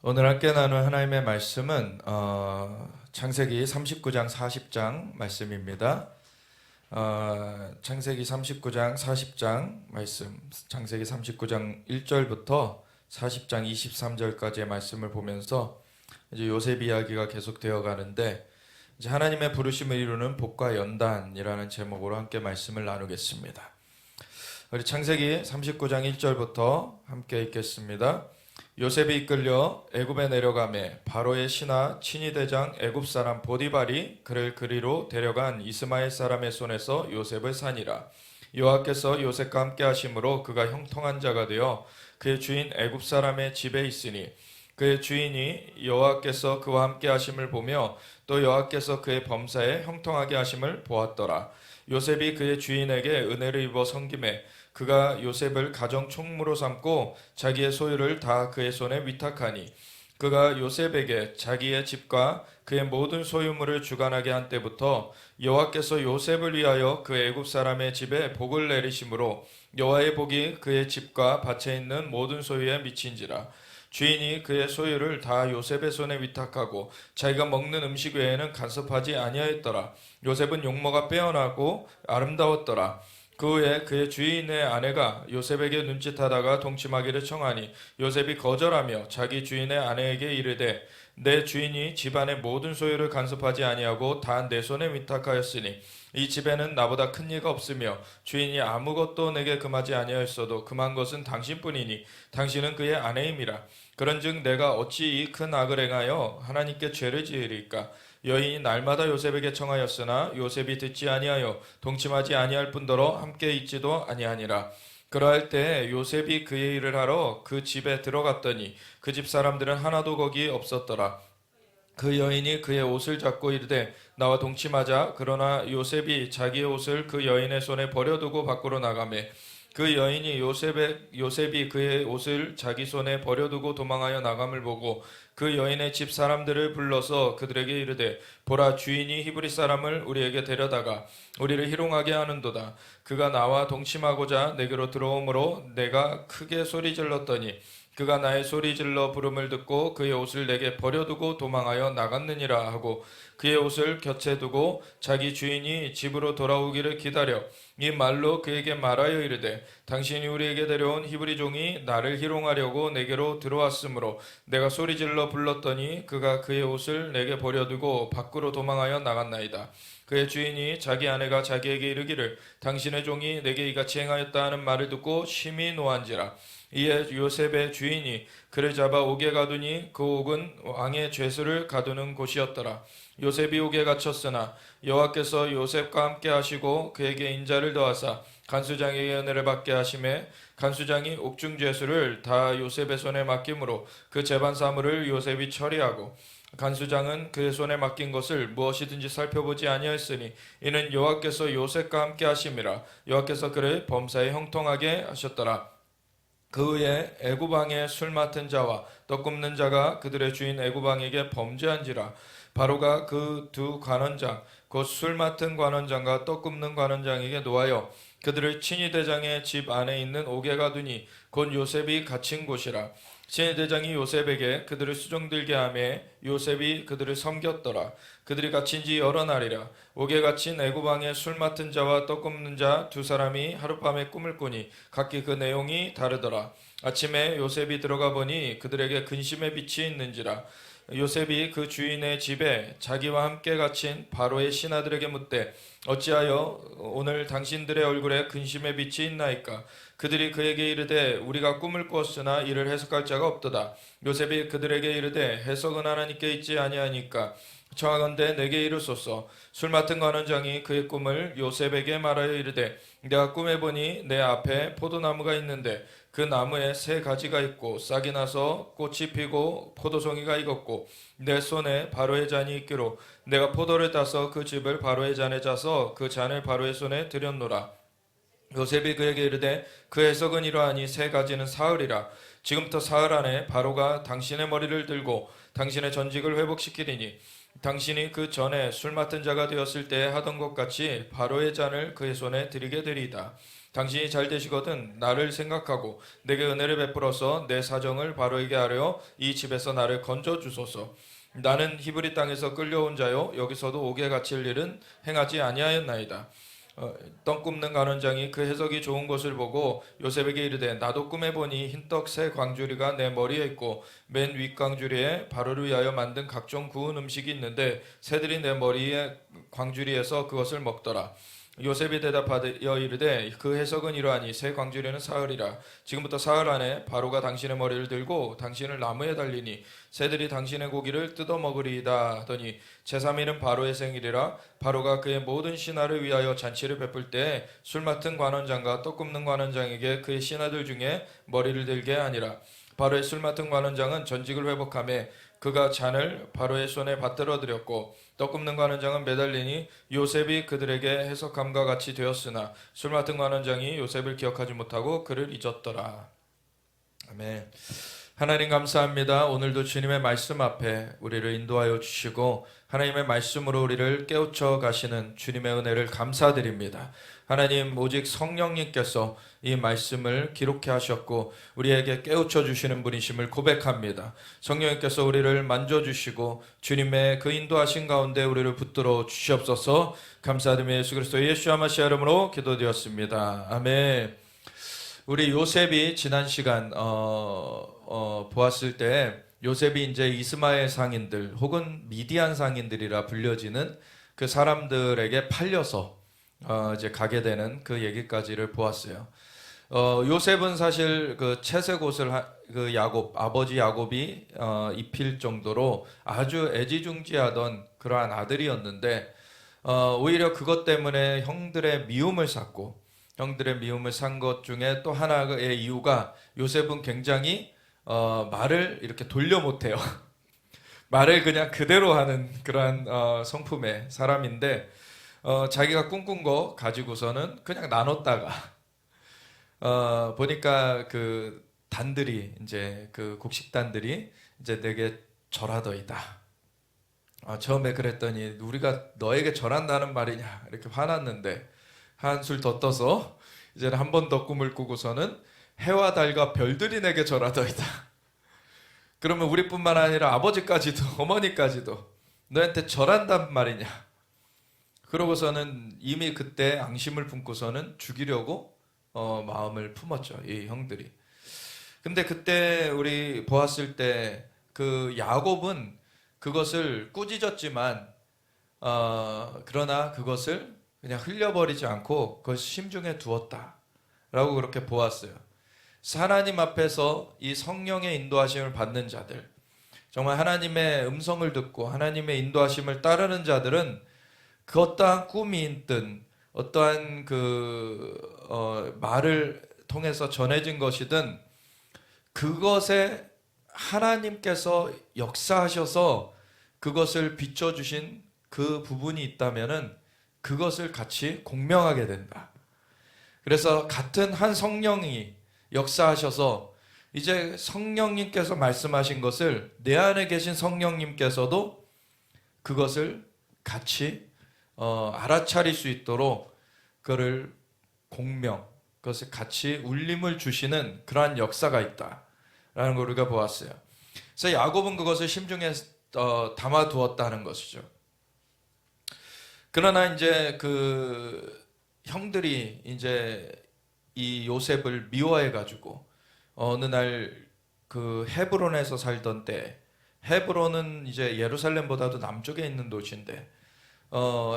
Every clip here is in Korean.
오늘 함께 나눌 하나님의 말씀은 창세기 39장 40장 말씀입니다. 창세기 39장 40장 말씀, 창세기 39장 1절부터 40장 23절까지의 말씀을 보면서 이제 요셉 이야기가 계속되어 가는데, 이제 하나님의 부르심을 이루는 복과 연단이라는 제목으로 함께 말씀을 나누겠습니다. 우리 창세기 39장 1절부터 함께 읽겠습니다. 요셉이 이끌려 애굽에 내려가매 바로의 신하 친위대장 애굽 사람 보디발이 그를 그리로 데려간 이스마엘 사람의 손에서 요셉을 산이라. 여호와께서 요셉과 함께 하심으로 그가 형통한 자가 되어 그의 주인 애굽 사람의 집에 있으니, 그의 주인이 여호와께서 그와 함께 하심을 보며 또 여호와께서 그의 범사에 형통하게 하심을 보았더라. 요셉이 그의 주인에게 은혜를 입어 섬김에 그가 요셉을 가정 총무로 삼고 자기의 소유를 다 그의 손에 위탁하니, 그가 요셉에게 자기의 집과 그의 모든 소유물을 주관하게 한 때부터 여호와께서 요셉을 위하여 그 애굽 사람의 집에 복을 내리심으로 여호와의 복이 그의 집과 밭에 있는 모든 소유에 미친지라. 주인이 그의 소유를 다 요셉의 손에 위탁하고 자기가 먹는 음식 외에는 간섭하지 아니하였더라. 요셉은 용모가 빼어나고 아름다웠더라. 그 후에 그의 주인의 아내가 요셉에게 눈짓하다가 동침하기를 청하니 요셉이 거절하며 자기 주인의 아내에게 이르되, 내 주인이 집안의 모든 소유를 간섭하지 아니하고 다 내 손에 위탁하였으니 이 집에는 나보다 큰 이가 없으며 주인이 아무것도 내게 금하지 아니하였어도 금한 것은 당신뿐이니 당신은 그의 아내임이라. 그런즉 내가 어찌 이 큰 악을 행하여 하나님께 죄를 지으리까? 여인이 날마다 요셉에게 청하였으나 요셉이 듣지 아니하여 동침하지 아니할 뿐더러 함께 있지도 아니하니라. 그러할 때 요셉이 그의 일을 하러 그 집에 들어갔더니 그 집 사람들은 하나도 거기 없었더라. 그 여인이 그의 옷을 잡고 이르되, 나와 동침하자. 그러나 요셉이 자기의 옷을 그 여인의 손에 버려두고 밖으로 나가매 그 여인이 요셉이 그의 옷을 자기 손에 버려두고 도망하여 나감을 보고 그 여인의 집 사람들을 불러서 그들에게 이르되, 보라, 주인이 히브리 사람을 우리에게 데려다가 우리를 희롱하게 하는도다. 그가 나와 동침하고자 내게로 들어오므로 내가 크게 소리 질렀더니 그가 나의 소리 질러 부름을 듣고 그의 옷을 내게 버려두고 도망하여 나갔느니라 하고 그의 옷을 곁에 두고 자기 주인이 집으로 돌아오기를 기다려 이 말로 그에게 말하여 이르되, 당신이 우리에게 데려온 히브리 종이 나를 희롱하려고 내게로 들어왔으므로 내가 소리 질러 불렀더니 그가 그의 옷을 내게 버려두고 밖으로 도망하여 나갔나이다. 그의 주인이 자기 아내가 자기에게 이르기를, 당신의 종이 내게 이같이 행하였다 하는 말을 듣고 심히 노한지라. 이에 요셉의 주인이 그를 잡아 옥에 가두니 그 옥은 왕의 죄수를 가두는 곳이었더라. 요셉이 옥에 갇혔으나 여호와께서 요셉과 함께 하시고 그에게 인자를 더하사 간수장에게 은혜를 받게 하심에 간수장이 옥중 죄수를 다 요셉의 손에 맡김으로 그 재반 사물을 요셉이 처리하고, 간수장은 그의 손에 맡긴 것을 무엇이든지 살펴보지 아니하였으니 이는 여호와께서 요셉과 함께 하심이라. 여호와께서 그를 범사에 형통하게 하셨더라. 그 후에 애굽 왕의 술 맡은 자와 떡 굽는 자가 그들의 주인 애굽 왕에게 범죄한지라. 바로가 그 두 관원장 곧 술 맡은 관원장과 떡 굽는 관원장에게 노하여 그들을 친위대장의 집 안에 있는 옥에 가두니 곧 요셉이 갇힌 곳이라. 친위대장이 요셉에게 그들을 수종들게 하매 요셉이 그들을 섬겼더라. 그들이 갇힌 지 여러 날이라. 옥에 갇힌 애굽 왕의 술 맡은 자와 떡 굽는 자 두 사람이 하룻밤에 꿈을 꾸니 각기 그 내용이 다르더라. 아침에 요셉이 들어가 보니 그들에게 근심의 빛이 있는지라. 요셉이 그 주인의 집에 자기와 함께 갇힌 바로의 신하들에게 묻되, 어찌하여 오늘 당신들의 얼굴에 근심의 빛이 있나이까? 그들이 그에게 이르되, 우리가 꿈을 꾸었으나 이를 해석할 자가 없도다. 요셉이 그들에게 이르되, 해석은 하나님께 있지 아니하니까 청하건대 내게 이르소서. 술 맡은 관원장이 그의 꿈을 요셉에게 말하여 이르되, 내가 꿈에 보니 내 앞에 포도나무가 있는데 그 나무에 세 가지가 있고 싹이 나서 꽃이 피고 포도송이가 익었고 내 손에 바로의 잔이 있기로 내가 포도를 따서 그 즙을 바로의 잔에 짜서 그 잔을 바로의 손에 들였노라. 요셉이 그에게 이르되, 그 해석은 이러하니 세 가지는 사흘이라. 지금부터 사흘 안에 바로가 당신의 머리를 들고 당신의 전직을 회복시키리니 당신이 그 전에 술 맡은 자가 되었을 때 하던 것 같이 바로의 잔을 그의 손에 드리게 되리이다. 당신이 잘 되시거든 나를 생각하고 내게 은혜를 베풀어서 내 사정을 바로에게 하려 이 집에서 나를 건져 주소서. 나는 히브리 땅에서 끌려온 자요 여기서도 옥에 갇힐 일은 행하지 아니하였나이다. 떡 굽는 간원장이 그 해석이 좋은 것을 보고 요셉에게 이르되 나도 꿈에 보니 흰떡 새 광주리가 내 머리에 있고 맨 윗광주리에 바로를 위하여 만든 각종 구운 음식이 있는데 새들이 내 머리에 광주리에서 그것을 먹더라. 요셉이 대답하여 이르되 그 해석은 이러하니 새 광주리는 사흘이라. 지금부터 사흘 안에 바로가 당신의 머리를 들고 당신을 나무에 달리니 새들이 당신의 고기를 뜯어 먹으리이다 하더니 제3일은 바로의 생일이라. 바로가 그의 모든 신하를 위하여 잔치를 베풀 때 술 맡은 관원장과 떡 굽는 관원장에게 그의 신하들 중에 머리를 들게 하니라. 바로의 술 맡은 관원장은 전직을 회복하며 그가 잔을 바로의 손에 받들어 드렸고 떡 굽는 관원장은 매달리니 요셉이 그들에게 해석함과 같이 되었으나 술 맡은 관원장이 요셉을 기억하지 못하고 그를 잊었더라. 아멘. 하나님 감사합니다. 오늘도 주님의 말씀 앞에 우리를 인도하여 주시고 하나님의 말씀으로 우리를 깨우쳐 가시는 주님의 은혜를 감사드립니다. 하나님 오직 성령님께서 이 말씀을 기록해 하셨고 우리에게 깨우쳐 주시는 분이심을 고백합니다. 성령님께서 우리를 만져주시고 주님의 그 인도하신 가운데 우리를 붙들어 주시옵소서. 감사드리며 예수 그리스도 예수 하마시아 이름으로 기도드렸습니다. 아멘. 우리 요셉이 지난 시간 보았을 때 요셉이 이제 이스마엘 상인들 혹은 미디안 상인들이라 불려지는 그 사람들에게 팔려서 이제 가게 되는 그 얘기까지를 보았어요. 요셉은 사실 그 채색 옷을 그 야곱 아버지 야곱이 입힐 정도로 아주 애지중지하던 그러한 아들이었는데 오히려 그것 때문에 형들의 미움을 샀고 형들의 미움을 산 것 중에 또 하나의 이유가 요셉은 굉장히 말을 이렇게 돌려 못해요. 말을 그냥 그대로 하는 그러한 성품의 사람인데 자기가 꿈꾼 거 가지고서는 그냥 나눴다가 보니까 그 단들이 이제 그 곡식단들이 이제 내게 절하더이다. 처음에 그랬더니 우리가 너에게 절한다는 말이냐 이렇게 화났는데 한술 더 떠서 이제는 한 번 더 꿈을 꾸고서는 해와 달과 별들이 내게 절하더이다. 그러면 우리뿐만 아니라 아버지까지도 어머니까지도 너한테 절한단 말이냐. 그러고서는 이미 그때 앙심을 품고서는 죽이려고 마음을 품었죠. 이 형들이. 근데 그때 우리 보았을 때 그 야곱은 그것을 꾸짖었지만 그러나 그것을 그냥 흘려버리지 않고 그것을 심중에 두었다라고 그렇게 보았어요. 하나님 앞에서 이 성령의 인도하심을 받는 자들, 정말 하나님의 음성을 듣고 하나님의 인도하심을 따르는 자들은 그 어떠한 꿈이 있든 어떠한 그 말을 통해서 전해진 것이든 그것에 하나님께서 역사하셔서 그것을 비춰주신 그 부분이 있다면은 그것을 같이 공명하게 된다. 그래서 같은 한 성령이 역사하셔서 이제 성령님께서 말씀하신 것을 내 안에 계신 성령님께서도 그것을 같이 알아차릴 수 있도록 그를 공명, 그것을 같이 울림을 주시는 그러한 역사가 있다라는 걸 우리가 보았어요. 그래서 야곱은 그것을 심중에 담아두었다는 것이죠. 그러나 이제 그 형들이 이제 이 요셉을 미워해 가지고 어느 날 그 헤브론에서 살던 때, 헤브론은 이제 예루살렘보다도 남쪽에 있는 도시인데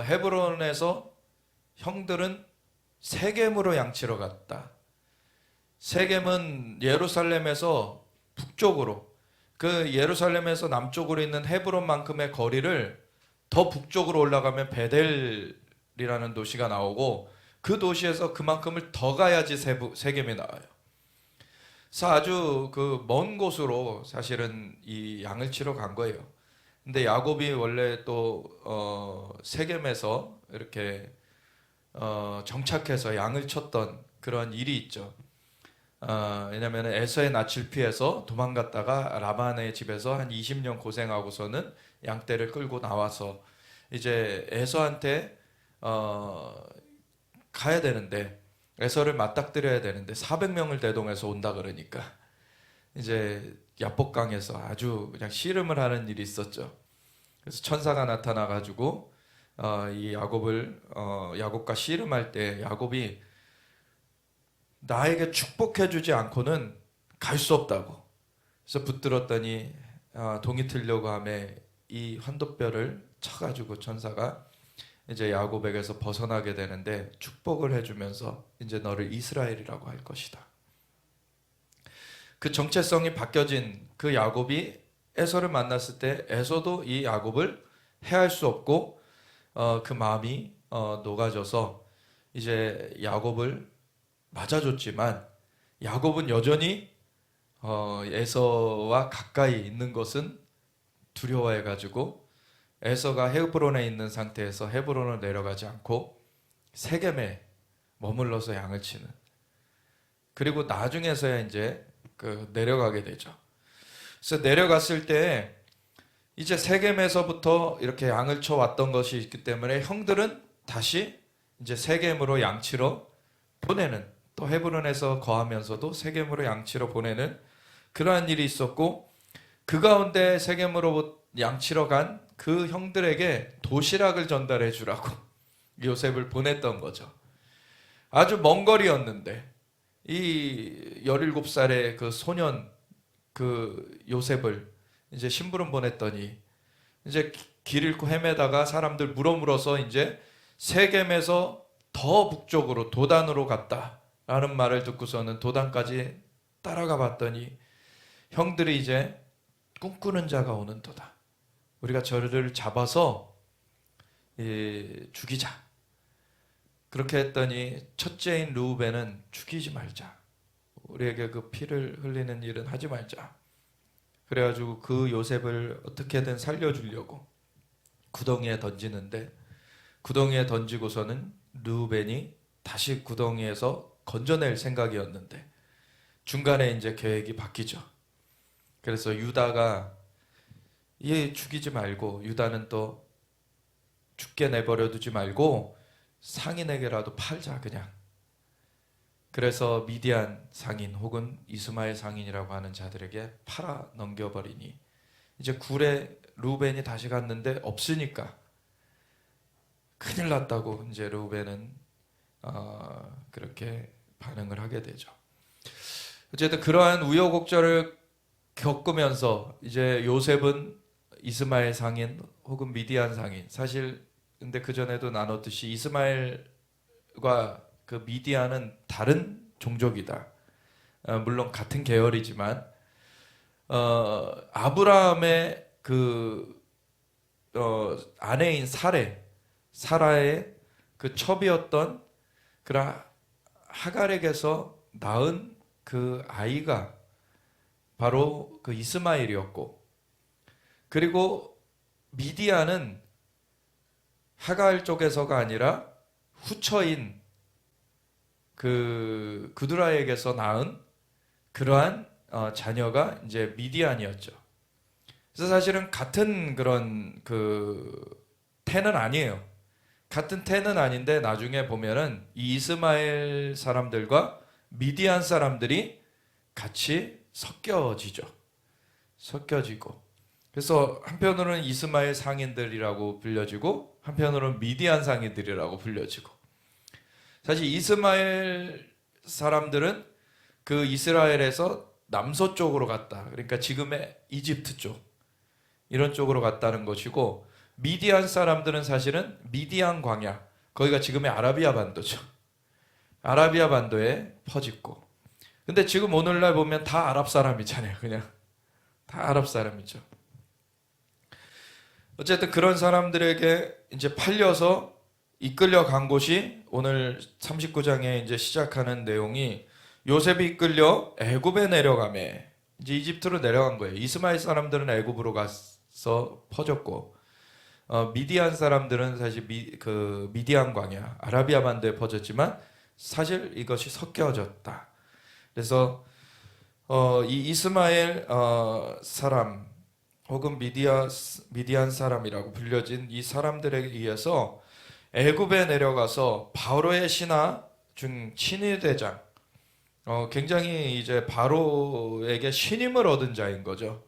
헤브론에서 형들은 세겜으로 양치러 갔다. 세겜은 예루살렘에서 북쪽으로, 그 예루살렘에서 남쪽으로 있는 헤브론만큼의 거리를 더 북쪽으로 올라가면 베델이라는 도시가 나오고 그 도시에서 그만큼을 더 가야지 세겜이 나와요. 그래서 아주 그 먼 곳으로 사실은 이 양을 치러 간 거예요. 근데 야곱이 원래 또 세겜에서 이렇게 정착해서 양을 쳤던 그런 일이 있죠. 왜냐하면 에서의 낯을 피해서 도망갔다가 라반의 집에서 한 20년 고생하고서는 양떼를 끌고 나와서 이제 에서한테 가야 되는데 에서를 맞닥뜨려야 되는데 400명을 대동해서 온다 그러니까 이제 야복강에서 아주 그냥 씨름을 하는 일이 있었죠. 그래서 천사가 나타나 가지고 이 야곱과 씨름할 때 야곱이 나에게 축복해 주지 않고는 갈 수 없다고. 그래서 붙들었더니 동이 틀려고 하매 이 환도뼈를 쳐가지고 천사가 이제 야곱에게서 벗어나게 되는데 축복을 해주면서 이제 너를 이스라엘이라고 할 것이다. 그 정체성이 바뀌어진 그 야곱이 에서를 만났을 때 에서도 이 야곱을 해할 수 없고 그 마음이 녹아져서 이제 야곱을 맞아줬지만 야곱은 여전히 에서와 가까이 있는 것은 두려워해가지고 에서가 헤브론에 있는 상태에서 헤브론을 내려가지 않고 세겜에 머물러서 양을 치는. 그리고 나중에서야 이제 내려가게 되죠. 그래서 내려갔을 때 이제 세겜에서부터 이렇게 양을 쳐 왔던 것이 있기 때문에 형들은 다시 이제 세겜으로 양치러 보내는, 또 헤브론에서 거하면서도 세겜으로 양치러 보내는 그러한 일이 있었고, 그 가운데 세겜으로 양치러 간 그 형들에게 도시락을 전달해 주라고 요셉을 보냈던 거죠. 아주 먼 거리였는데 이 17살의 그 소년 그 요셉을 이제 심부름 보냈더니 이제 길 잃고 헤매다가 사람들 물어물어서 이제 세겜에서 더 북쪽으로 도단으로 갔다라는 말을 듣고서는 도단까지 따라가 봤더니 형들이 이제 꿈꾸는 자가 오는도다. 우리가 저를 잡아서 죽이자. 그렇게 했더니 첫째인 르우벤은 죽이지 말자. 우리에게 그 피를 흘리는 일은 하지 말자. 그래가지고 그 요셉을 어떻게든 살려주려고 구덩이에 던지는데, 구덩이에 던지고서는 르우벤이 다시 구덩이에서 건져낼 생각이었는데 중간에 이제 계획이 바뀌죠. 그래서 유다가 얘 죽이지 말고, 유다는 또 죽게 내버려 두지 말고 상인에게라도 팔자 그냥. 그래서 미디안 상인 혹은 이스마엘 상인이라고 하는 자들에게 팔아 넘겨버리니 이제 굴에 르우벤이 다시 갔는데 없으니까 큰일 났다고 이제 르우벤은 그렇게 반응을 하게 되죠. 어쨌든 그러한 우여곡절을 겪으면서 이제 요셉은 이스마엘 상인 혹은 미디안 상인, 사실 근데 그 전에도 나눴듯이 이스마엘과 그 미디안은 다른 종족이다. 물론 같은 계열이지만 아브라함의 그 아내인 사라의 그 첩이었던 그런 하갈에게서 낳은 그 아이가 바로 그 이스마엘이었고, 그리고 미디안은 하갈 쪽에서가 아니라 후처인 그 그두라에게서 낳은 그러한 자녀가 이제 미디안이었죠. 그래서 사실은 같은 그런 그 태는 아니에요. 같은 태는 아닌데 나중에 보면은 이 이스마엘 사람들과 미디안 사람들이 같이 섞여지고, 그래서 한편으로는 이스마엘 상인들이라고 불려지고 한편으로는 미디안 상인들이라고 불려지고. 사실 이스마엘 사람들은 그 이스라엘에서 남서쪽으로 갔다. 그러니까 지금의 이집트 쪽, 이런 쪽으로 갔다는 것이고, 미디안 사람들은 사실은 미디안 광야, 거기가 지금의 아라비아 반도죠. 아라비아 반도에 퍼짓고. 근데 지금 오늘날 보면 다 아랍 사람이잖아요. 그냥 다 아랍 사람이죠. 어쨌든 그런 사람들에게 이제 팔려서 이끌려 간 곳이 오늘 39장에 이제 시작하는 내용이 요셉이 이끌려 애굽에 내려가매, 이제 이집트로 내려간 거예요. 이스마엘 사람들은 애굽으로 가서 퍼졌고, 미디안 사람들은 사실 미디안 광야, 아라비아 반도에 퍼졌지만 사실 이것이 섞여졌다. 그래서 이 이스마엘 사람 혹은 미디안 사람이라고 불려진 이 사람들에 의해서 애굽에 내려가서 바로의 신하 중 친위대장, 굉장히 이제 바로에게 신임을 얻은 자인 거죠.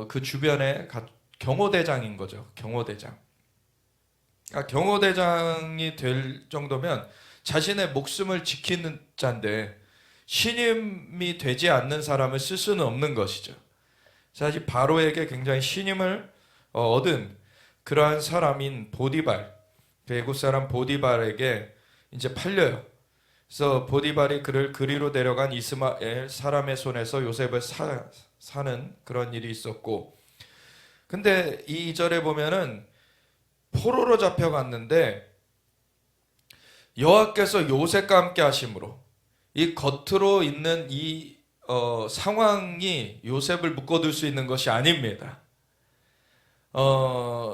그 주변에 경호대장인 거죠. 경호대장. 그러니까 경호대장이 될 정도면 자신의 목숨을 지키는 자인데 신임이 되지 않는 사람을 쓸 수는 없는 것이죠. 사실 바로에게 굉장히 신임을 얻은 그러한 사람인 보디발, 그 애굽 사람 보디발에게 이제 팔려요. 그래서 보디발이 그를 그리로 데려간 이스마엘 사람의 손에서 요셉을 사는 그런 일이 있었고, 근데 이 2절에 보면은 포로로 잡혀갔는데 여호와께서 요셉과 함께 하심으로 이 겉으로 있는 이 상황이 요셉을 묶어둘 수 있는 것이 아닙니다.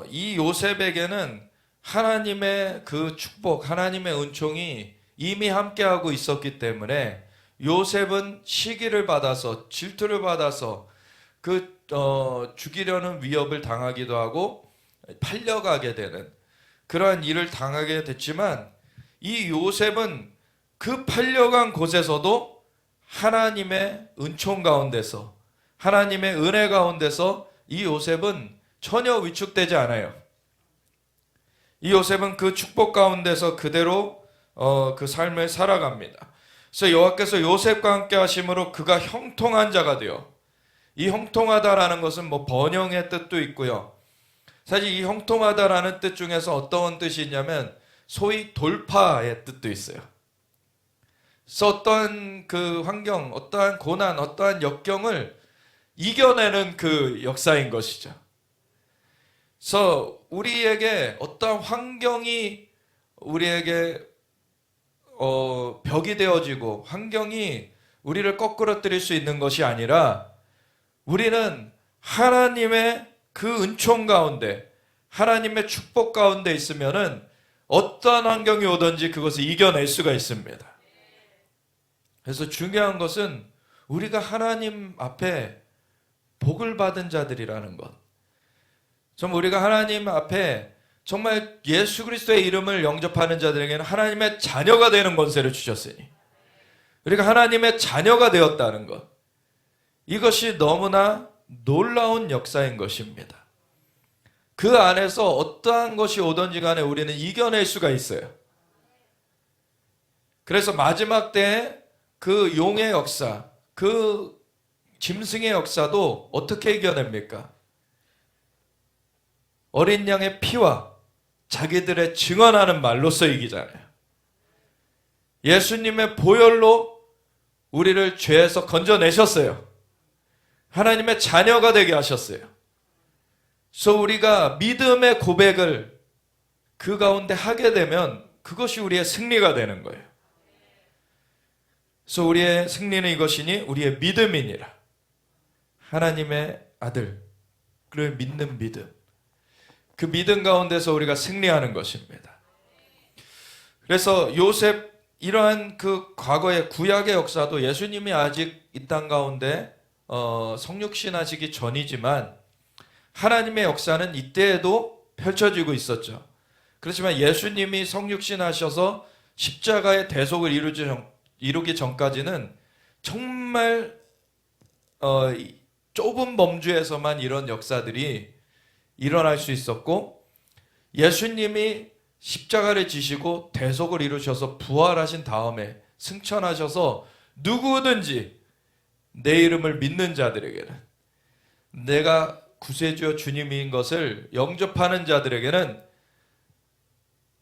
이 요셉에게는 하나님의 그 축복, 하나님의 은총이 이미 함께하고 있었기 때문에 요셉은 시기를 받아서 질투를 받아서 죽이려는 위협을 당하기도 하고 팔려가게 되는 그러한 일을 당하게 됐지만, 이 요셉은 그 팔려간 곳에서도 하나님의 은총 가운데서, 하나님의 은혜 가운데서 이 요셉은 전혀 위축되지 않아요. 이 요셉은 그 축복 가운데서 그대로 그 삶을 살아갑니다. 그래서 여호와께서 요셉과 함께 하심으로 그가 형통한 자가 되어, 이 형통하다라는 것은 뭐 번영의 뜻도 있고요. 사실 이 형통하다라는 뜻 중에서 어떤 뜻이 있냐면 소위 돌파의 뜻도 있어요. 그래서 어떠한 그 환경, 어떠한 고난, 어떠한 역경을 이겨내는 그 역사인 것이죠. 그래서 우리에게 어떠한 환경이 우리에게 벽이 되어지고 환경이 우리를 거꾸러뜨릴 수 있는 것이 아니라, 우리는 하나님의 그 은총 가운데, 하나님의 축복 가운데 있으면은 어떠한 환경이 오든지 그것을 이겨낼 수가 있습니다. 그래서 중요한 것은 우리가 하나님 앞에 복을 받은 자들이라는 것. 정말 우리가 하나님 앞에 정말 예수 그리스도의 이름을 영접하는 자들에게는 하나님의 자녀가 되는 권세를 주셨으니, 우리가 하나님의 자녀가 되었다는 것, 이것이 너무나 놀라운 역사인 것입니다. 그 안에서 어떠한 것이 오든지 간에 우리는 이겨낼 수가 있어요. 그래서 마지막 때에 그 용의 역사, 그 짐승의 역사도 어떻게 이겨냅니까? 어린 양의 피와 자기들의 증언하는 말로써 이기잖아요. 예수님의 보혈로 우리를 죄에서 건져내셨어요. 하나님의 자녀가 되게 하셨어요. 그래서 우리가 믿음의 고백을 그 가운데 하게 되면 그것이 우리의 승리가 되는 거예요. 그래서 우리의 승리는 이것이니 우리의 믿음이니라. 하나님의 아들, 그를 믿는 믿음. 그 믿음 가운데서 우리가 승리하는 것입니다. 그래서 요셉, 이러한 그 과거의 구약의 역사도 예수님이 아직 이 땅 가운데 성육신하시기 전이지만 하나님의 역사는 이때에도 펼쳐지고 있었죠. 그렇지만 예수님이 성육신하셔서 십자가의 대속을 이루기 전까지는 정말 좁은 범주에서만 이런 역사들이 일어날 수 있었고, 예수님이 십자가를 지시고 대속을 이루셔서 부활하신 다음에 승천하셔서 누구든지 내 이름을 믿는 자들에게는, 내가 구세주여 주님인 것을 영접하는 자들에게는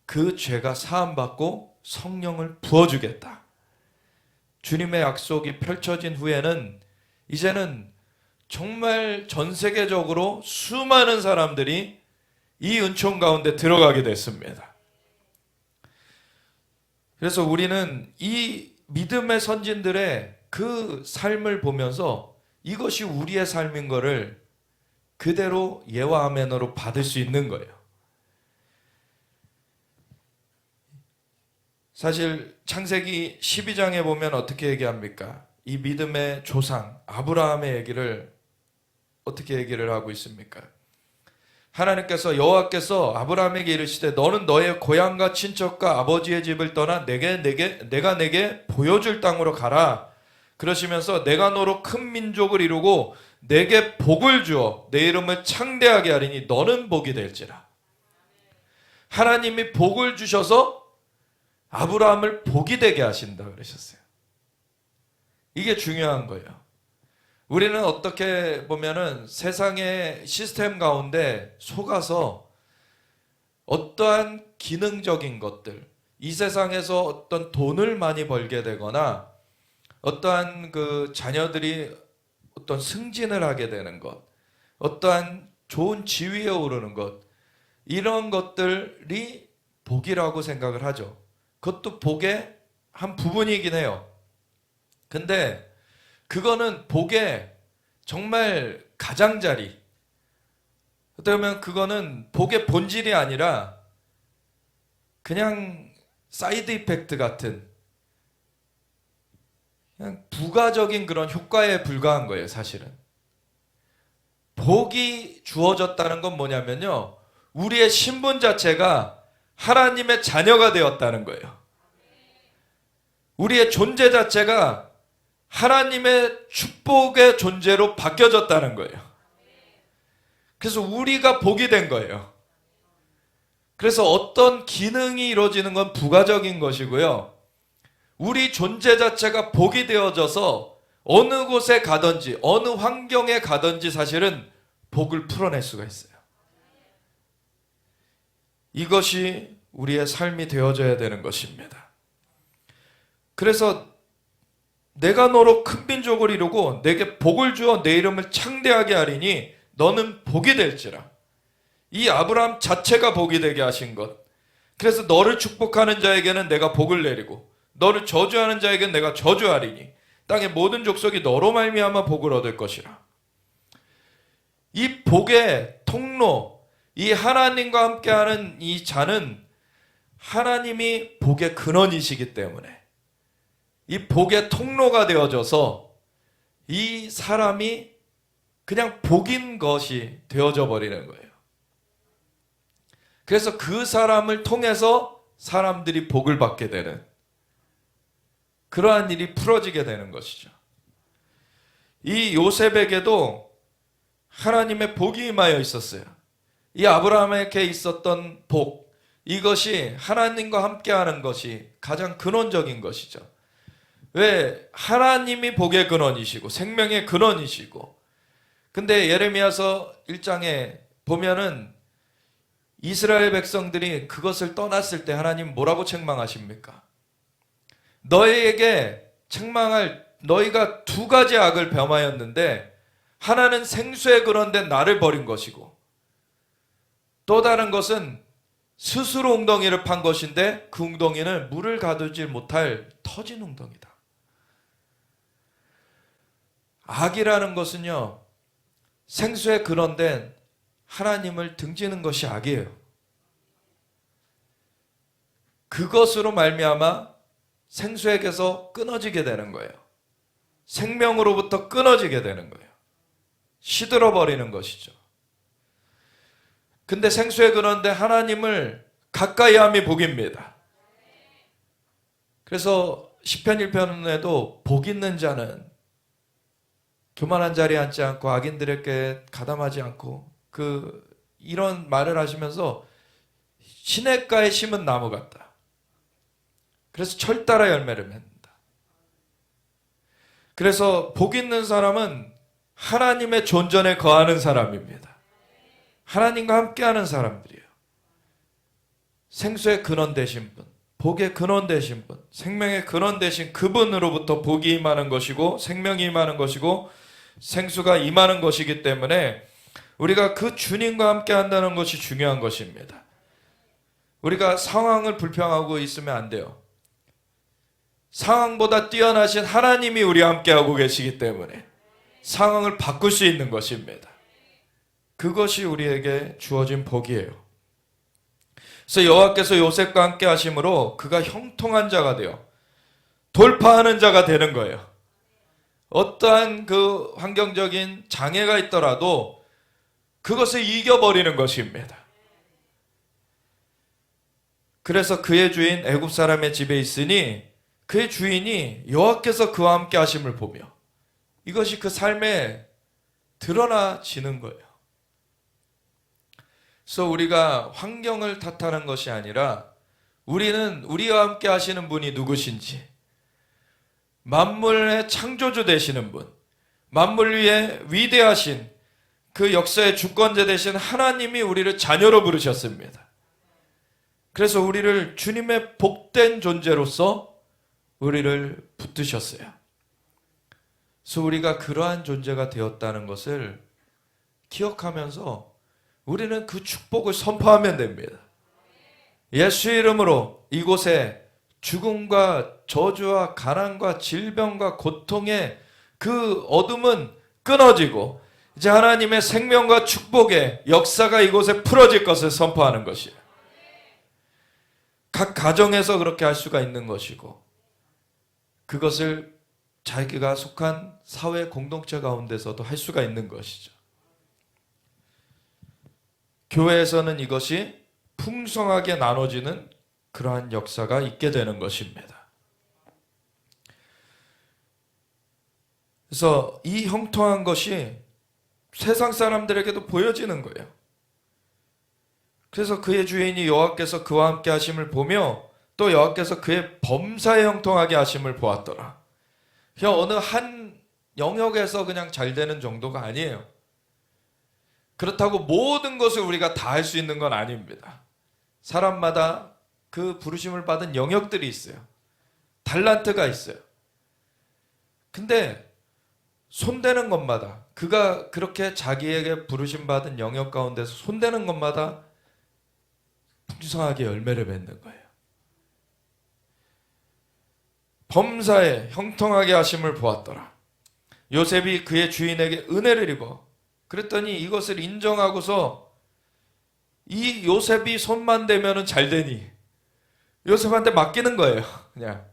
그 죄가 사함받고 성령을 부어주겠다. 주님의 약속이 펼쳐진 후에는 이제는 정말 전 세계적으로 수많은 사람들이 이 은총 가운데 들어가게 됐습니다. 그래서 우리는 이 믿음의 선진들의 그 삶을 보면서 이것이 우리의 삶인 것을 그대로 예와 아멘으로 받을 수 있는 거예요. 사실 창세기 12장에 보면 어떻게 얘기합니까? 이 믿음의 조상 아브라함의 얘기를 어떻게 얘기를 하고 있습니까? 하나님께서 여호와께서 아브라함에게 이르시되 너는 너의 고향과 친척과 아버지의 집을 떠나 내가 내게 보여줄 땅으로 가라. 그러시면서 내가 너로 큰 민족을 이루고 내게 복을 주어 내 이름을 창대하게 하리니 너는 복이 될지라. 하나님이 복을 주셔서 아브라함을 복이 되게 하신다 그러셨어요. 이게 중요한 거예요. 우리는 어떻게 보면은 세상의 시스템 가운데 속아서 어떠한 기능적인 것들, 이 세상에서 어떤 돈을 많이 벌게 되거나 어떠한 그 자녀들이 어떤 승진을 하게 되는 것, 어떠한 좋은 지위에 오르는 것, 이런 것들이 복이라고 생각을 하죠. 그것도 복의 한 부분이긴 해요. 근데 그거는 복의 정말 가장자리, 어떻게 보면 그거는 복의 본질이 아니라 그냥 사이드 이펙트 같은 그냥 부가적인 그런 효과에 불과한 거예요. 사실은 복이 주어졌다는 건 뭐냐면요, 우리의 신분 자체가 하나님의 자녀가 되었다는 거예요. 우리의 존재 자체가 하나님의 축복의 존재로 바뀌어졌다는 거예요. 그래서 우리가 복이 된 거예요. 그래서 어떤 기능이 이루어지는 건 부가적인 것이고요, 우리 존재 자체가 복이 되어져서 어느 곳에 가든지 어느 환경에 가든지 사실은 복을 풀어낼 수가 있어요. 이것이 우리의 삶이 되어져야 되는 것입니다. 그래서 내가 너로 큰 민족을 이루고 내게 복을 주어 내 이름을 창대하게 하리니 너는 복이 될지라. 이 아브라함 자체가 복이 되게 하신 것. 그래서 너를 축복하는 자에게는 내가 복을 내리고 너를 저주하는 자에게는 내가 저주하리니 땅의 모든 족속이 너로 말미암아 복을 얻을 것이라. 이 복의 통로, 이 하나님과 함께하는 이 자는 하나님이 복의 근원이시기 때문에 이 복의 통로가 되어져서 이 사람이 그냥 복인 것이 되어져 버리는 거예요. 그래서 그 사람을 통해서 사람들이 복을 받게 되는 그러한 일이 풀어지게 되는 것이죠. 이 요셉에게도 하나님의 복이 임하여 있었어요. 이 아브라함에게 있었던 복, 이것이 하나님과 함께하는 것이 가장 근원적인 것이죠. 왜? 하나님이 복의 근원이시고 생명의 근원이시고. 근데 예레미야서 1장에 보면은 이스라엘 백성들이 그것을 떠났을 때 하나님 뭐라고 책망하십니까? 너희에게 책망할, 너희가 두 가지 악을 범하였는데 하나는 생수의 근원된 나를 버린 것이고 또 다른 것은 스스로 웅덩이를 판 것인데 그 웅덩이는 물을 가두지 못할 터진 웅덩이다. 악이라는 것은요, 생수의 근원된 하나님을 등지는 것이 악이에요. 그것으로 말미암아 생수에게서 끊어지게 되는 거예요. 생명으로부터 끊어지게 되는 거예요. 시들어 버리는 것이죠. 근데 생수의 근원된 하나님을 가까이 함이 복입니다. 그래서 시편 1편에도 복 있는 자는 교만한 자리에 앉지 않고 악인들에게 가담하지 않고 이런 말을 하시면서 시냇가에 심은 나무 같다. 그래서 철 따라 열매를 맺는다. 그래서 복 있는 사람은 하나님의 존전에 거하는 사람입니다. 하나님과 함께하는 사람들이에요. 생수의 근원 되신 분, 복의 근원 되신 분, 생명의 근원 되신 그분으로부터 복이 임하는 것이고 생명이 임하는 것이고 생수가 임하는 것이기 때문에 우리가 그 주님과 함께 한다는 것이 중요한 것입니다. 우리가 상황을 불평하고 있으면 안 돼요. 상황보다 뛰어나신 하나님이 우리와 함께하고 계시기 때문에 상황을 바꿀 수 있는 것입니다. 그것이 우리에게 주어진 복이에요. 그래서 여호와께서 요셉과 함께 하심으로 그가 형통한 자가 되어 돌파하는 자가 되는 거예요. 어떠한 그 환경적인 장애가 있더라도 그것을 이겨버리는 것입니다. 그래서 그의 주인 애굽 사람의 집에 있으니 그의 주인이 여호와께서 그와 함께 하심을 보며 이것이 그 삶에 드러나지는 거예요. 그래서 우리가 환경을 탓하는 것이 아니라 우리는 우리와 함께 하시는 분이 누구신지, 만물의 창조주 되시는 분, 만물 위에 위대하신 그 역사의 주권자 되신 하나님이 우리를 자녀로 부르셨습니다. 그래서 우리를 주님의 복된 존재로서 우리를 붙드셨어요. 그래서 우리가 그러한 존재가 되었다는 것을 기억하면서 우리는 그 축복을 선포하면 됩니다. 예수 이름으로 이곳에 죽음과 저주와 가난과 질병과 고통의 그 어둠은 끊어지고 이제 하나님의 생명과 축복의 역사가 이곳에 풀어질 것을 선포하는 것이에요. 각 가정에서 그렇게 할 수가 있는 것이고 그것을 자기가 속한 사회 공동체 가운데서도 할 수가 있는 것이죠. 교회에서는 이것이 풍성하게 나눠지는 그러한 역사가 있게 되는 것입니다. 그래서 이 형통한 것이 세상 사람들에게도 보여지는 거예요. 그래서 그의 주인이 여호와께서 그와 함께 하심을 보며 또 여호와께서 그의 범사에 형통하게 하심을 보았더라. 그냥 어느 한 영역에서 그냥 잘 되는 정도가 아니에요. 그렇다고 모든 것을 우리가 다 할 수 있는 건 아닙니다. 사람마다 그 부르심을 받은 영역들이 있어요. 달란트가 있어요. 근데 손대는 것마다 그가 그렇게 자기에게 부르심 받은 영역 가운데서 손대는 것마다 풍성하게 열매를 맺는 거예요. 범사에 형통하게 하심을 보았더라. 요셉이 그의 주인에게 은혜를 입어 그랬더니 이것을 인정하고서 이 요셉이 손만 대면은 잘 되니 요셉한테 맡기는 거예요. 그냥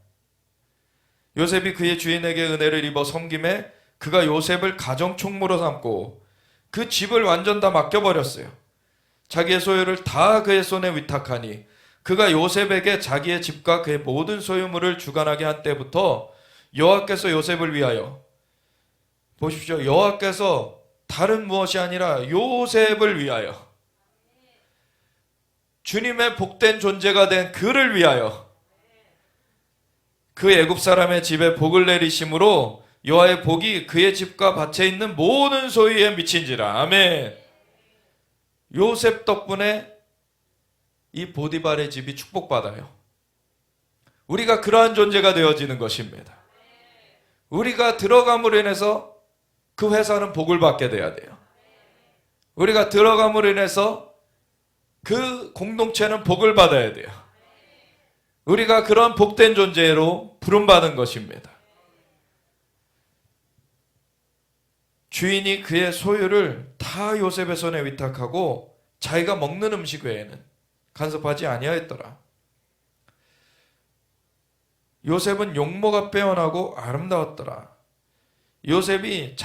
요셉이 그의 주인에게 은혜를 입어 섬김에 그가 요셉을 가정 총무로 삼고 그 집을 완전 다 맡겨버렸어요. 자기의 소유를 다 그의 손에 위탁하니 그가 요셉에게 자기의 집과 그의 모든 소유물을 주관하게 한 때부터 여호와께서 요셉을 위하여, 보십시오, 여호와께서 다른 무엇이 아니라 요셉을 위하여, 주님의 복된 존재가 된 그를 위하여 그 애굽 사람의 집에 복을 내리심으로 여호와의 복이 그의 집과 밭에 있는 모든 소유에 미친지라. 아멘. 요셉 덕분에 이 보디발의 집이 축복받아요. 우리가 그러한 존재가 되어지는 것입니다. 우리가 들어감으로 인해서 그 회사는 복을 받게 돼야 돼요. 우리가 들어감으로 인해서 그 공동체는 복을 받아야 돼요. 우리가 그런 복된 존재로 부름받은 것입니다. 주인이 그의 소유를 다 요셉의 손에 위탁하고 자기가 먹는 음식 외에는 간섭하지 아니하였더라. 요셉은 용모가 빼어나고 아름다웠더라. 요셉이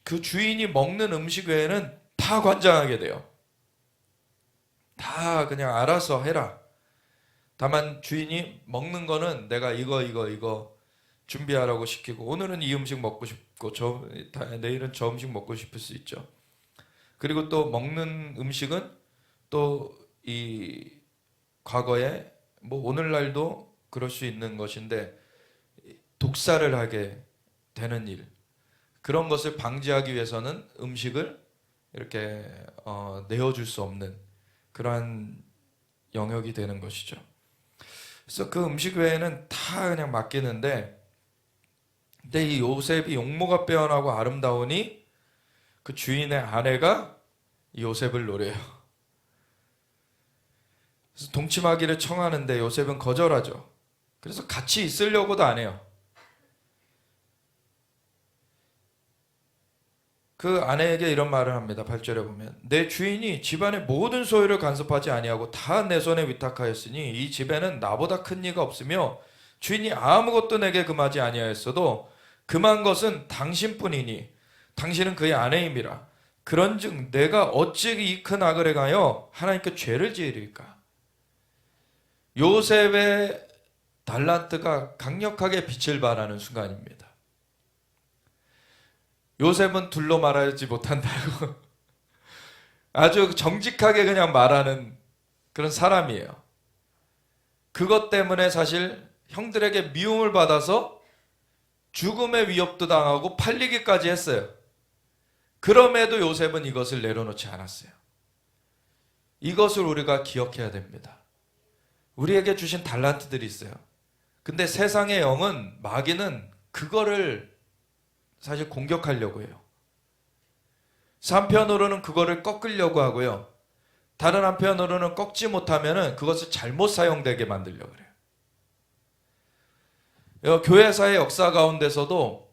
그 주인이 먹는 음식 외에는 다 관장하게 돼요. 다 그냥 알아서 해라. 다만 주인이 먹는 거는 내가 이거 준비하라고 시키고, 오늘은 이 음식 먹고 싶고 내일은 저 음식 먹고 싶을 수 있죠. 그리고 또 먹는 음식은 또 이 과거에 뭐 오늘날도 그럴 수 있는 것인데 독살을 하게 되는 일, 그런 것을 방지하기 위해서는 음식을 이렇게 내어줄 수 없는 그러한 영역이 되는 것이죠. 그래서 그 음식 외에는 다 그냥 맡기는데, 근데 이 요셉이 용모가 빼어나고 아름다우니 그 주인의 아내가 이 요셉을 노려요. 그래서 동침하기를 청하는데 요셉은 거절하죠. 그래서 같이 있으려고도 안 해요. 그 아내에게 이런 말을 합니다. 8절에 보면 내 주인이 집안의 모든 소유를 간섭하지 아니하고 다 내 손에 위탁하였으니 이 집에는 나보다 큰 이가 없으며 주인이 아무것도 내게 금하지 아니하였어도 금한 것은 당신뿐이니 당신은 그의 아내임이라. 그런즉 내가 어찌 이 큰 악을 행하여 하나님께 죄를 지으리까. 요셉의 달란트가 강력하게 빛을 발하는 순간입니다. 요셉은 둘로 말하지 못한다고 아주 정직하게 그냥 말하는 그런 사람이에요. 그것 때문에 사실 형들에게 미움을 받아서 죽음의 위협도 당하고 팔리기까지 했어요. 그럼에도 요셉은 이것을 내려놓지 않았어요. 이것을 우리가 기억해야 됩니다. 우리에게 주신 달란트들이 있어요. 근데 세상의 영은, 마귀는 그거를 사실 공격하려고 해요. 한편으로는 그거를 꺾으려고 하고요. 다른 한편으로는 꺾지 못하면 그것을 잘못 사용되게 만들려고 그래요. 교회사의 역사 가운데서도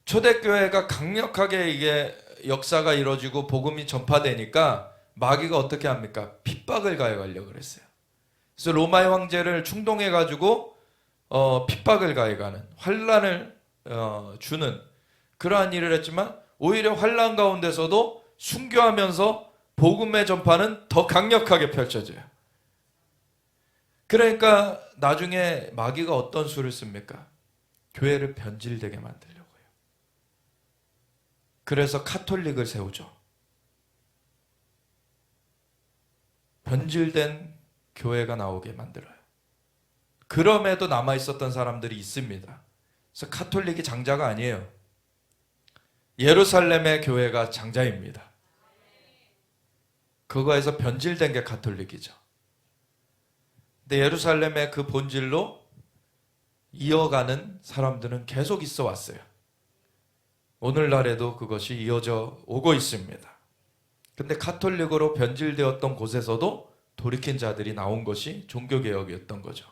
초대교회가 강력하게 이게 역사가 이루어지고 복음이 전파되니까 마귀가 어떻게 합니까? 핍박을 가해가려고 그랬어요. 그래서 로마의 황제를 충동해가지고 핍박을 가해가는, 환란을 주는 그러한 일을 했지만 오히려 환란 가운데서도 순교하면서 복음의 전파는 더 강력하게 펼쳐져요. 그러니까 나중에 마귀가 어떤 수를 씁니까? 교회를 변질되게 만들려고 해요. 그래서 카톨릭을 세우죠. 변질된 교회가 나오게 만들어요. 그럼에도 남아있었던 사람들이 있습니다. 그래서 카톨릭이 장자가 아니에요. 예루살렘의 교회가 장자입니다. 그거에서 변질된 게 카톨릭이죠. 근데 예루살렘의 그 본질로 이어가는 사람들은 계속 있어 왔어요. 오늘날에도 그것이 이어져 오고 있습니다. 근데 카톨릭으로 변질되었던 곳에서도 돌이킨 자들이 나온 것이 종교개혁이었던 거죠.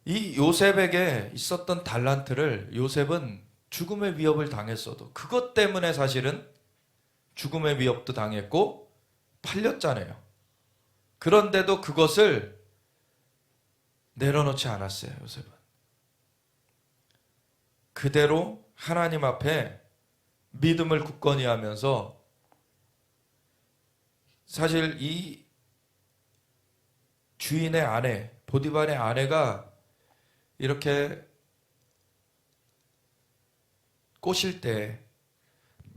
이 요셉에게 있었던 달란트를 요셉은 죽음의 위협을 당했어도 그것 때문에 사실은 죽음의 위협도 당했고 팔렸잖아요. 그런데도 그것을 내려놓지 않았어요. 요셉은 그대로 하나님 앞에 믿음을 굳건히 하면서, 사실 이 주인의 아내, 보디발의 아내가 이렇게 꼬실 때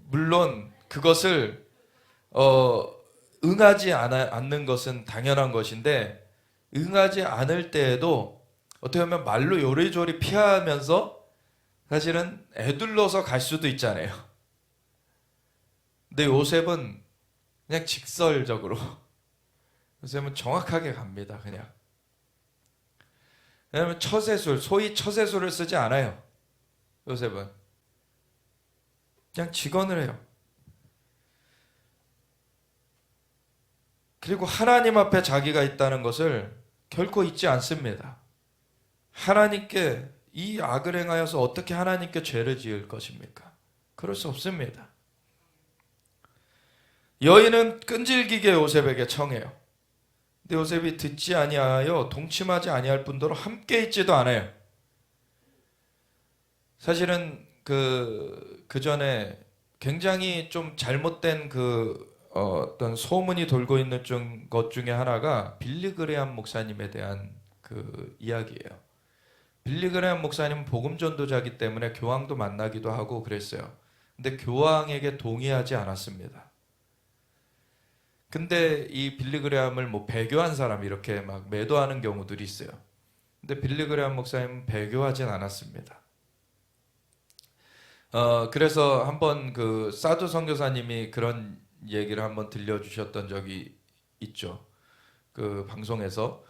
물론 그것을 응하지 않는 것은 당연한 것인데, 응하지 않을 때에도 어떻게 보면 말로 요리조리 피하면서 사실은 애둘러서 갈 수도 있잖아요. 근데 요셉은 그냥 직설적으로, 요셉은 정확하게 갑니다. 그냥. 왜냐하면 처세술, 소위 처세술을 쓰지 않아요. 요셉은 그냥 직언을 해요. 그리고 하나님 앞에 자기가 있다는 것을 결코 잊지 않습니다. 하나님께 이 악을 행하여서 어떻게 하나님께 죄를 지을 것입니까? 그럴 수 없습니다. 여인은 끈질기게 요셉에게 청해요. 근데 요셉이 듣지 아니하여 동침하지 아니할 뿐더러 함께 있지도 않아요. 사실은 그 전에 굉장히 좀 잘못된 어떤 소문이 돌고 있는 것 중에 하나가 빌리 그레함 목사님에 대한 그 이야기예요. 빌리 그레함 목사님은 복음 전도자이기 때문에 교황도 만나기도 하고 그랬어요. 근데 교황에게 동의하지 않았습니다. 근데 이 빌리 그레함을 뭐 배교한 사람 이렇게 막 매도하는 경우들이 있어요. 근데 빌리 그레함 목사님은 배교하진 않았습니다. 그래서 한번 그 사두 선교사님이 그런 얘기를 한번 들려주셨던 적이 있죠. 그 방송에서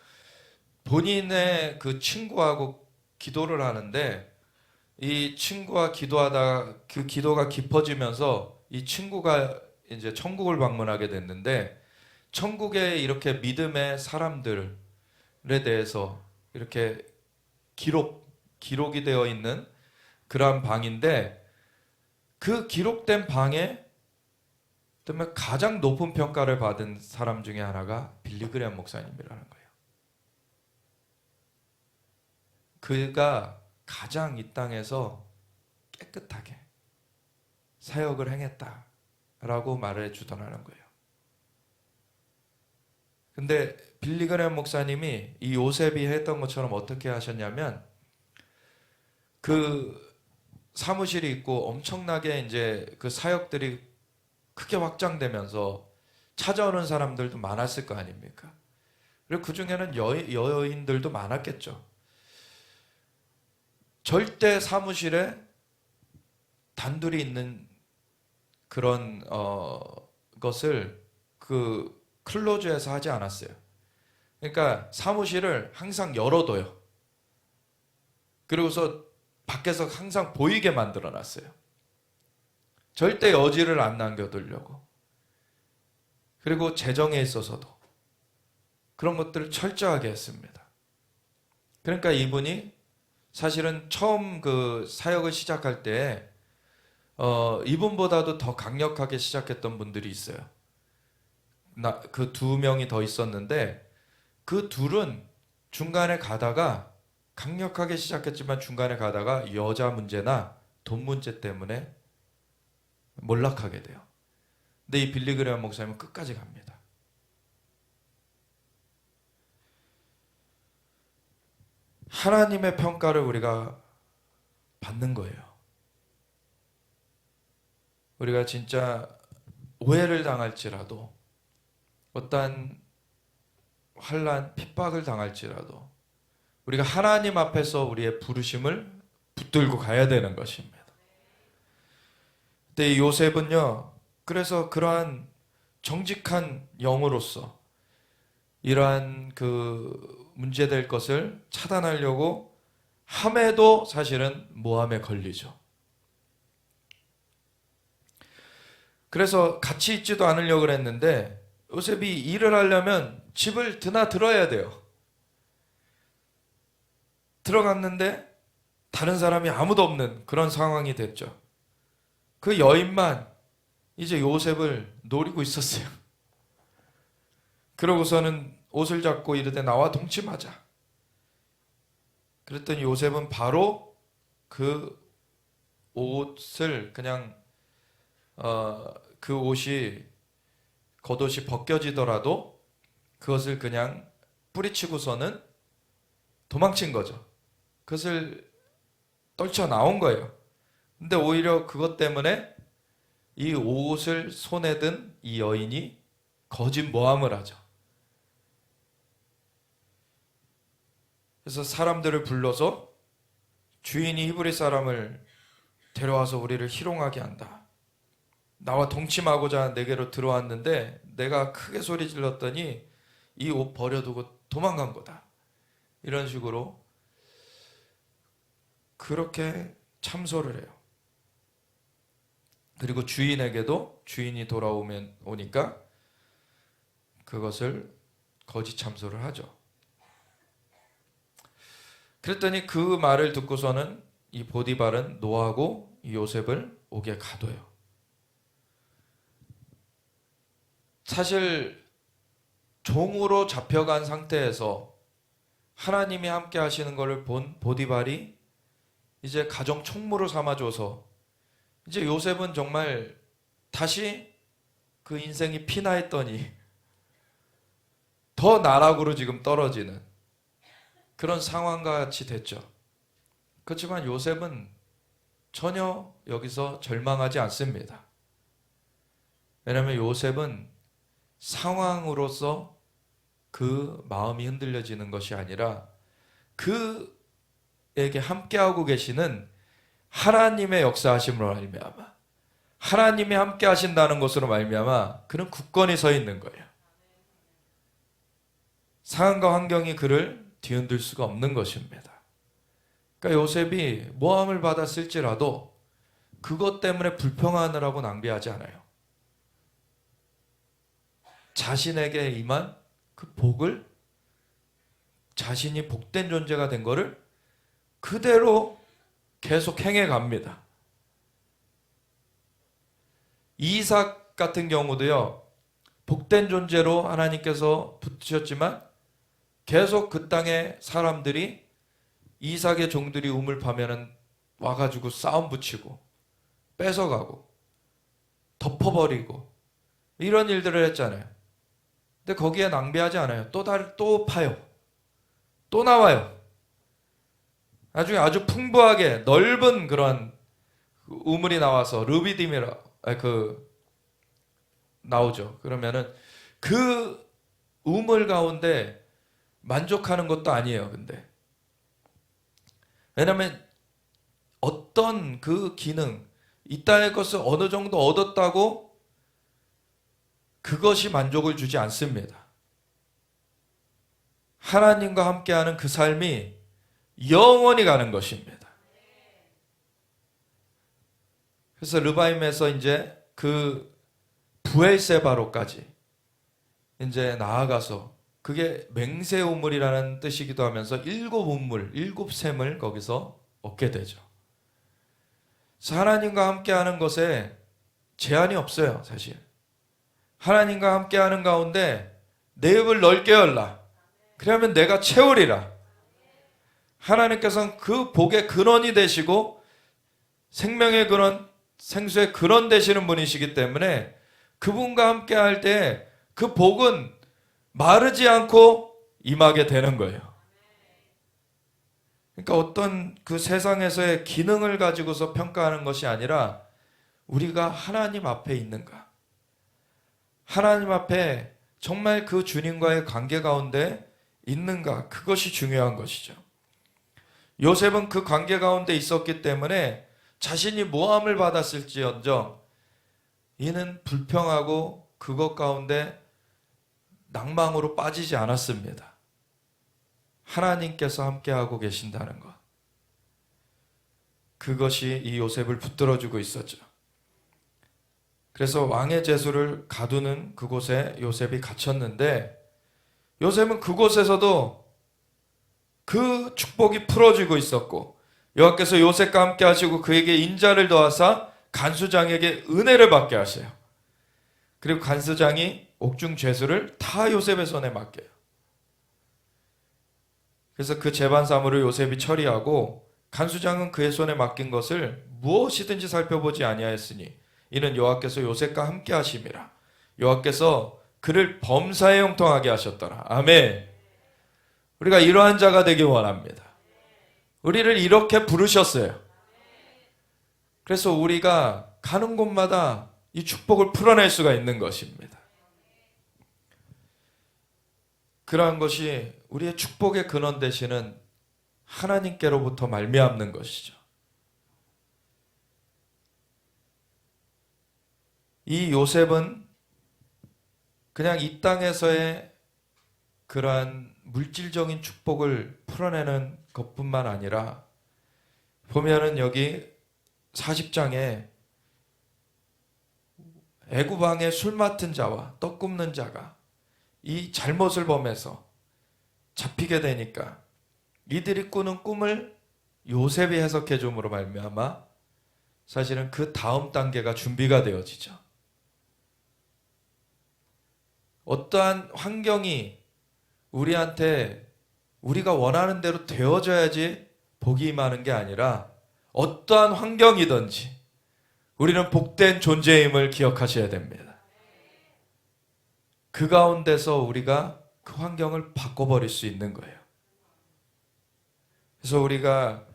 본인의 그 친구하고 기도를 하는데, 이 친구와 기도하다 그 기도가 깊어지면서 이 친구가 이제 천국을 방문하게 됐는데, 천국에 이렇게 믿음의 사람들에 대해서 이렇게 기록이 되어 있는 그러한 방인데, 그 기록된 방에 때문에 가장 높은 평가를 받은 사람 중에 하나가 빌리 그레함 목사님이라는 거예요. 그가 가장 이 땅에서 깨끗하게 사역을 행했다라고 말해 주더라는 거예요. 근데 빌리그레엄 목사님이 이 요셉이 했던 것처럼 어떻게 하셨냐면 그 사무실이 있고 엄청나게 이제 그 사역들이 크게 확장되면서 찾아오는 사람들도 많았을 거 아닙니까? 그리고 그 중에는 여인들도 많았겠죠. 절대 사무실에 단둘이 있는 그런 것을 그 클로즈에서 하지 않았어요. 그러니까 사무실을 항상 열어둬요. 그리고서 밖에서 항상 보이게 만들어 놨어요. 절대 여지를 안 남겨두려고. 그리고 재정에 있어서도 그런 것들을 철저하게 했습니다. 그러니까 이분이 사실은 처음 그 사역을 시작할 때 이분보다도 더 강력하게 시작했던 분들이 있어요. 그 두 명이 더 있었는데 그 둘은 중간에 가다가 강력하게 시작했지만 중간에 가다가 여자 문제나 돈 문제 때문에 몰락하게 돼요. 근데 이 빌리그레엄 목사님은 끝까지 갑니다. 하나님의 평가를 우리가 받는 거예요. 우리가 진짜 오해를 당할지라도 어떠한 환난, 핍박을 당할지라도 우리가 하나님 앞에서 우리의 부르심을 붙들고 가야 되는 것입니다. 근데 이 요셉은요, 그래서 그러한 정직한 영으로서 이러한 그 문제될 것을 차단하려고 함에도 사실은 모함에 걸리죠. 그래서 같이 있지도 않으려고 그랬는데 요셉이 일을 하려면 집을 드나들어야 돼요. 들어갔는데 다른 사람이 아무도 없는 그런 상황이 됐죠. 그 여인만 이제 요셉을 노리고 있었어요. 그러고서는 옷을 잡고 이르되 나와 동침하자. 그랬더니 요셉은 바로 그 옷을 그냥 그 옷이 겉옷이 벗겨지더라도 그것을 그냥 뿌리치고서는 도망친 거죠. 그것을 떨쳐 나온 거예요. 근데 오히려 그것 때문에 이 옷을 손에 든 이 여인이 거짓 모함을 하죠. 그래서 사람들을 불러서 주인이 히브리 사람을 데려와서 우리를 희롱하게 한다. 나와 동침하고자 내게로 들어왔는데 내가 크게 소리 질렀더니 이 옷 버려두고 도망간 거다. 이런 식으로 그렇게 참소를 해요. 그리고 주인에게도 주인이 오니까 그것을 거짓 참소를 하죠. 그랬더니 그 말을 듣고서는 이 보디발은 노하고 이 요셉을 옥에 가둬요. 사실 종으로 잡혀간 상태에서 하나님이 함께 하시는 것을 본 보디발이 이제 가정 총무로 삼아줘서 이제 요셉은 정말 다시 그 인생이 피나했더니 더 나락으로 지금 떨어지는 그런 상황과 같이 됐죠. 그렇지만 요셉은 전혀 여기서 절망하지 않습니다. 왜냐하면 요셉은 상황으로서 그 마음이 흔들려지는 것이 아니라 그에게 함께하고 계시는 하나님의 역사하심으로 말미암아 하나님이 함께 하신다는 것으로 말미암아 그는 굳건히 서 있는 거예요. 상황과 환경이 그를 뒤흔들 수가 없는 것입니다. 그러니까 요셉이 모함을 받았을지라도 그것 때문에 불평하느라고 낭비하지 않아요. 자신에게 임한 그 복을 자신이 복된 존재가 된 거를 그대로 계속 행해 갑니다. 이삭 같은 경우도요, 복된 존재로 하나님께서 붙이셨지만 계속 그 땅의 사람들이 이삭의 종들이 우물 파면은 와가지고 싸움 붙이고 뺏어가고 덮어버리고 이런 일들을 했잖아요. 근데 거기에 낭비하지 않아요. 또 파요. 또 나와요. 나중에 아주 풍부하게 넓은 그런 우물이 나와서 르비딤이라 나오죠. 그러면은 그 우물 가운데 만족하는 것도 아니에요. 근데 왜냐하면 어떤 그 기능, 이 땅의 것을 어느 정도 얻었다고 그것이 만족을 주지 않습니다. 하나님과 함께하는 그 삶이 영원히 가는 것입니다. 그래서 르바임에서 이제 그 부엘세바로까지 이제 나아가서 그게 맹세 우물이라는 뜻이기도 하면서 일곱 우물, 일곱 샘을 거기서 얻게 되죠. 그래서 하나님과 함께하는 것에 제한이 없어요, 사실. 하나님과 함께하는 가운데 내 입을 넓게 열라. 그러면 내가 채우리라. 하나님께서는 그 복의 근원이 되시고 생명의 근원, 생수의 근원 되시는 분이시기 때문에 그분과 함께할 때 그 복은 마르지 않고 임하게 되는 거예요. 그러니까 어떤 그 세상에서의 기능을 가지고서 평가하는 것이 아니라 우리가 하나님 앞에 있는가, 하나님 앞에 정말 그 주님과의 관계 가운데 있는가, 그것이 중요한 것이죠. 요셉은 그 관계 가운데 있었기 때문에 자신이 모함을 받았을지언정 이는 불평하고 그것 가운데 낭망으로 빠지지 않았습니다. 하나님께서 함께하고 계신다는 것, 그것이 이 요셉을 붙들어주고 있었죠. 그래서 왕의 제수를 가두는 그곳에 요셉이 갇혔는데 요셉은 그곳에서도 그 축복이 풀어지고 있었고 여호와께서 요셉과 함께 하시고 그에게 인자를 더하사 간수장에게 은혜를 받게 하세요. 그리고 간수장이 옥중 죄수를 다 요셉의 손에 맡겨요. 그래서 그 재반 사물을 요셉이 처리하고 간수장은 그의 손에 맡긴 것을 무엇이든지 살펴보지 아니하였으니 이는 여호와께서 요셉과 함께 하심이라. 여호와께서 그를 범사에 형통하게 하셨더라. 아멘. 우리가 이러한 자가 되길 원합니다. 우리를 이렇게 부르셨어요. 그래서 우리가 가는 곳마다 이 축복을 풀어낼 수가 있는 것입니다. 그러한 것이 우리의 축복의 근원 되시는 하나님께로부터 말미암는 것이죠. 이 요셉은 그냥 이 땅에서의 그러한 물질적인 축복을 풀어내는 것뿐만 아니라 보면은 여기 40장에 애굽 왕의 술 맡은 자와 떡 굽는 자가 이 잘못을 범해서 잡히게 되니까 이들이 꾸는 꿈을 요셉이 해석해 줌으로 말미암아 사실은 그 다음 단계가 준비가 되어지죠. 어떠한 환경이 우리한테 우리가 원하는 대로 되어져야지 복이 임하는 게 아니라 어떠한 환경이든지 우리는 복된 존재임을 기억하셔야 됩니다. 그 가운데서 우리가 그 환경을 바꿔버릴 수 있는 거예요. 그래서 우리가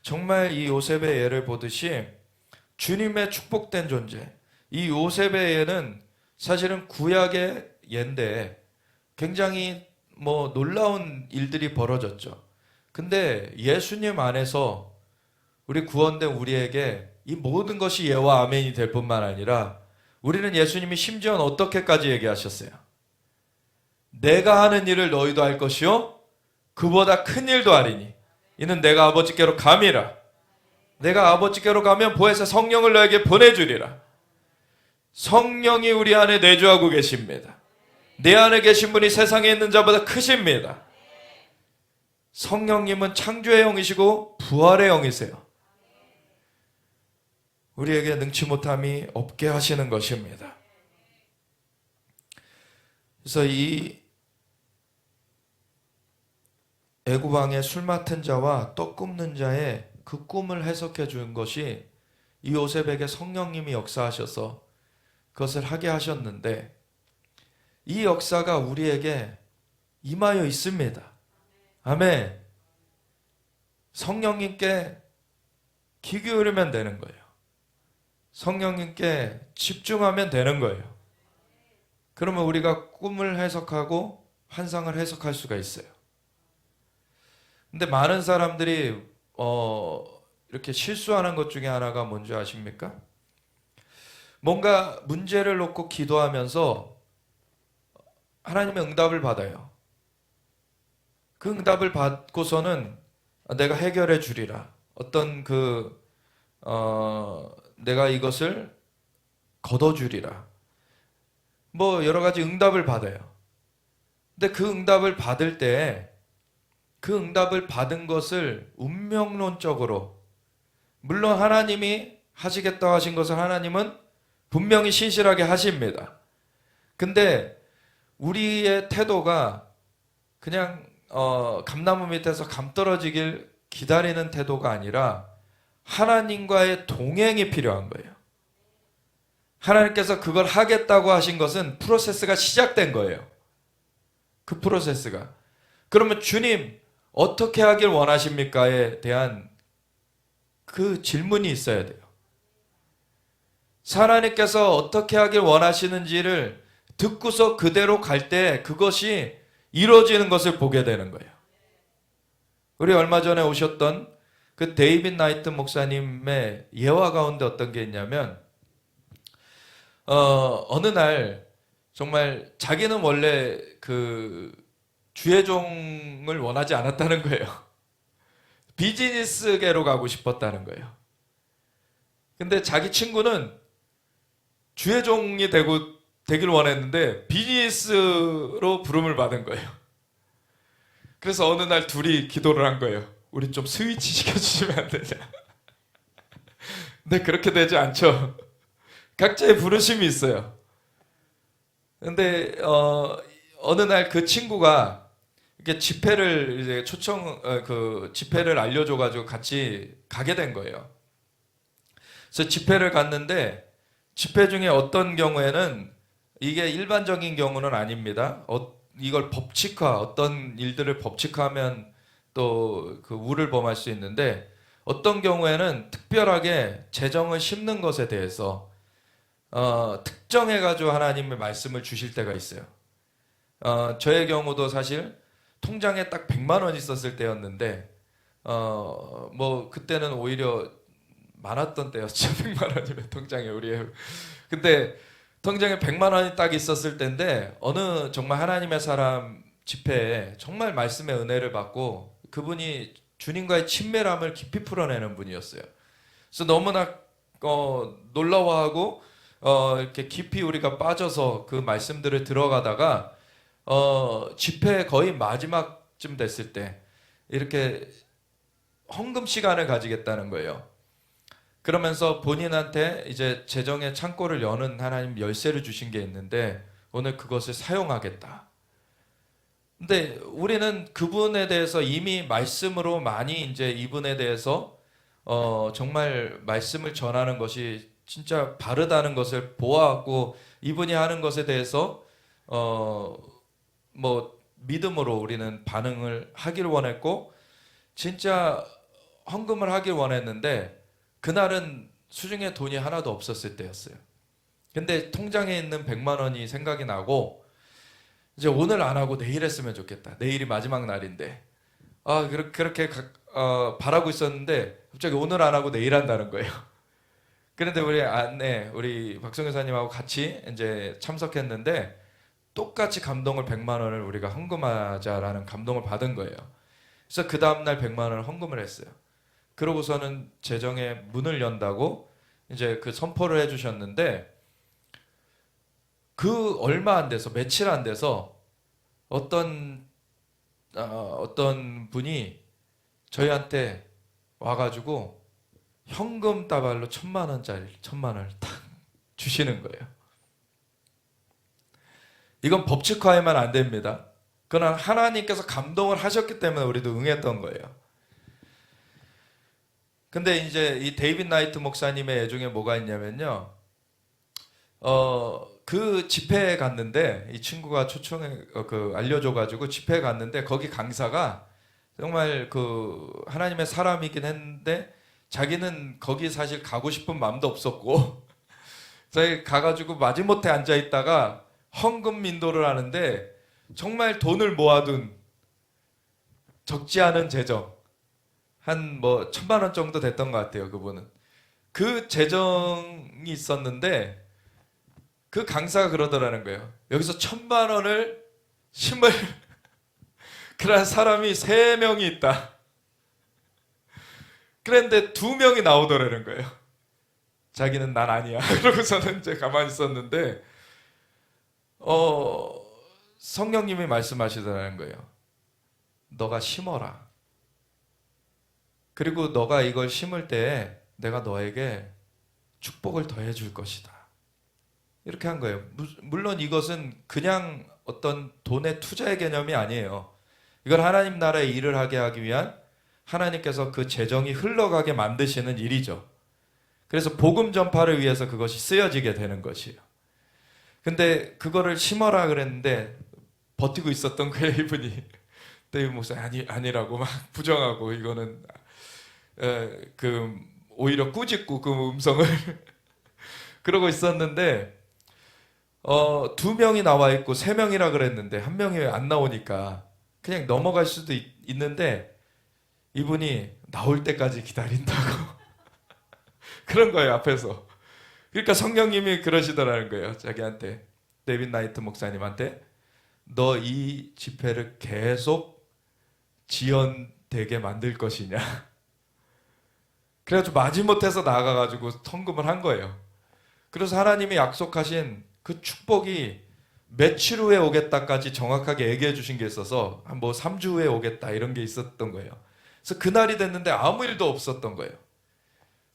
정말 이 요셉의 예를 보듯이 주님의 축복된 존재, 이 요셉의 예는 사실은 구약의 예인데 굉장히 놀라운 일들이 벌어졌죠. 근데 예수님 안에서 우리 구원된 우리에게 이 모든 것이 예와 아멘이 될 뿐만 아니라 우리는 예수님이 심지어는 어떻게까지 얘기하셨어요? 내가 하는 일을 너희도 할 것이요 그보다 큰 일도 하리니 이는 내가 아버지께로 감이라. 내가 아버지께로 가면 보혜사 성령을 너에게 보내주리라. 성령이 우리 안에 내주하고 계십니다. 내 안에 계신 분이 세상에 있는 자보다 크십니다. 성령님은 창조의 영이시고 부활의 영이세요. 우리에게 능치 못함이 없게 하시는 것입니다. 그래서 이 애굽 왕의 술 맡은 자와 떡 굽는 자의 그 꿈을 해석해 준 것이 이 요셉에게 성령님이 역사하셔서 그것을 하게 하셨는데 이 역사가 우리에게 임하여 있습니다. 아멘. 성령님께 귀 기울이면 되는 거예요. 성령님께 집중하면 되는 거예요. 그러면 우리가 꿈을 해석하고 환상을 해석할 수가 있어요. 근데 많은 사람들이 이렇게 실수하는 것 중에 하나가 뭔지 아십니까? 뭔가 문제를 놓고 기도하면서 하나님의 응답을 받아요. 그 응답을 받고서는 내가 해결해 주리라. 어떤 내가 이것을 거둬주리라. 뭐 여러 가지 응답을 받아요. 근데 그 응답을 받을 때 그 응답을 받은 것을 운명론적으로, 물론 하나님이 하시겠다 하신 것을 하나님은 분명히 신실하게 하십니다. 근데 우리의 태도가 그냥 감나무 밑에서 감 떨어지길 기다리는 태도가 아니라 하나님과의 동행이 필요한 거예요. 하나님께서 그걸 하겠다고 하신 것은 프로세스가 시작된 거예요. 그 프로세스가. 그러면 주님 어떻게 하길 원하십니까에 대한 그 질문이 있어야 돼요. 하나님께서 어떻게 하길 원하시는지를 듣고서 그대로 갈 때 그것이 이루어지는 것을 보게 되는 거예요. 우리 얼마 전에 오셨던 그 데이빗 나이트 목사님의 예화 가운데 어떤 게 있냐면 어느 날 정말 자기는 원래 그 주의종을 원하지 않았다는 거예요. 비즈니스계로 가고 싶었다는 거예요. 근데 자기 친구는 주의종이 되길 원했는데 비즈니스로 부름을 받은 거예요. 그래서 어느 날 둘이 기도를 한 거예요. 우리 좀 스위치 시켜주시면 안 되냐. 근데 그렇게 되지 않죠. 각자의 부르심이 있어요. 근데 어느 날 그 친구가 이렇게 집회를 이제 집회를 알려줘가지고 같이 가게 된 거예요. 그래서 집회를 갔는데 집회 중에 어떤 경우에는 이게 일반적인 경우는 아닙니다. 이걸 법칙화, 어떤 일들을 법칙화하면 또 그 우를 범할 수 있는데 어떤 경우에는 특별하게 재정을 심는 것에 대해서 특정해가지고 하나님의 말씀을 주실 때가 있어요. 저의 경우도 사실 통장에 딱 100만 원 있었을 때였는데 뭐 그때는 오히려 많았던 때였죠. 100만 원이면 통장에 우리의. 근데 통장에 100만 원이 딱 있었을 때인데 어느 정말 하나님의 사람 집회에 정말 말씀의 은혜를 받고 그분이 주님과의 친밀함을 깊이 풀어내는 분이었어요. 그래서 너무나 놀라워하고 이렇게 깊이 우리가 빠져서 그 말씀들을 들어가다가 집회 거의 마지막쯤 됐을 때 이렇게 헌금 시간을 가지겠다는 거예요. 그러면서 본인한테 이제 재정의 창고를 여는 하나님 열쇠를 주신 게 있는데 오늘 그것을 사용하겠다. 근데 우리는 그분에 대해서 이미 말씀으로 많이 이제 이분에 대해서 정말 말씀을 전하는 것이 진짜 바르다는 것을 보았고 이분이 하는 것에 대해서 뭐 믿음으로 우리는 반응을 하길 원했고 진짜 헌금을 하길 원했는데 그날은 수중에 돈이 하나도 없었을 때였어요. 근데 통장에 있는 100만 원이 생각이 나고 이제 오늘 안 하고 내일 했으면 좋겠다. 내일이 마지막 날인데 그렇게 바라고 있었는데 갑자기 오늘 안 하고 내일 한다는 거예요. 그런데 우리 박성 교사님하고 같이 이제 참석했는데 똑같이 감동을 100만 원을 우리가 헌금하자라는 감동을 받은 거예요. 그래서 그 다음날 100만 원을 헌금을 했어요. 그러고서는 재정의 문을 연다고 이제 그 선포를 해주셨는데 그 얼마 안 돼서 며칠 안 돼서 어떤 분이 저희한테 와가지고 현금 다발로 1,000만 원을 딱 주시는 거예요. 이건 법칙화하면 안 됩니다. 그러나 하나님께서 감동을 하셨기 때문에 우리도 응했던 거예요. 근데 이제 이 데이빗 나이트 목사님의 애 중에 뭐가 있냐면요. 그 집회에 갔는데 이 친구가 알려줘가지고 집회에 갔는데 거기 강사가 정말 그 하나님의 사람이긴 했는데 자기는 거기 사실 가고 싶은 마음도 없었고 자기 가가지고 마지못해 앉아 있다가 헌금 인도를 하는데 정말 돈을 모아둔 적지 않은 재정 한 뭐 1,000만 원 정도 됐던 것 같아요. 그분은 그 재정이 있었는데 그 강사가 그러더라는 거예요. 여기서 1,000만 원을 심을 그런 사람이 3명이 있다. 그런데 2명이 나오더라는 거예요. 자기는 난 아니야. 그러고서는 이제 가만히 있었는데 성령님이 말씀하시더라는 거예요. 너가 심어라. 그리고 너가 이걸 심을 때 내가 너에게 축복을 더해 줄 것이다. 이렇게 한 거예요. 물론 이것은 그냥 어떤 돈의 투자의 개념이 아니에요. 이걸 하나님 나라의 일을 하게 하기 위한 하나님께서 그 재정이 흘러가게 만드시는 일이죠. 그래서 복음 전파를 위해서 그것이 쓰여지게 되는 것이에요. 근데 그거를 심어라 그랬는데 버티고 있었던 거예요, 이분이. 데이비 목사 아니라고 막 부정하고 이거는 오히려 꾸짖고 그 음성을 그러고 있었는데 2명이 나와 있고 3명이라 그랬는데 1명이 왜 안 나오니까 그냥 넘어갈 수도 있는데 이분이 나올 때까지 기다린다고 그런 거예요, 앞에서. 그러니까 성령님이 그러시더라는 거예요, 자기한테. 데이빗 나이트 목사님한테. 너 이 집회를 계속 지연되게 만들 것이냐. 그래가지고 마지못해서 나가가지고 헌금을 한 거예요. 그래서 하나님이 약속하신 그 축복이 며칠 후에 오겠다까지 정확하게 얘기해 주신 게 있어서 한 뭐 3주 후에 오겠다 이런 게 있었던 거예요. 그래서 그날이 됐는데 아무 일도 없었던 거예요.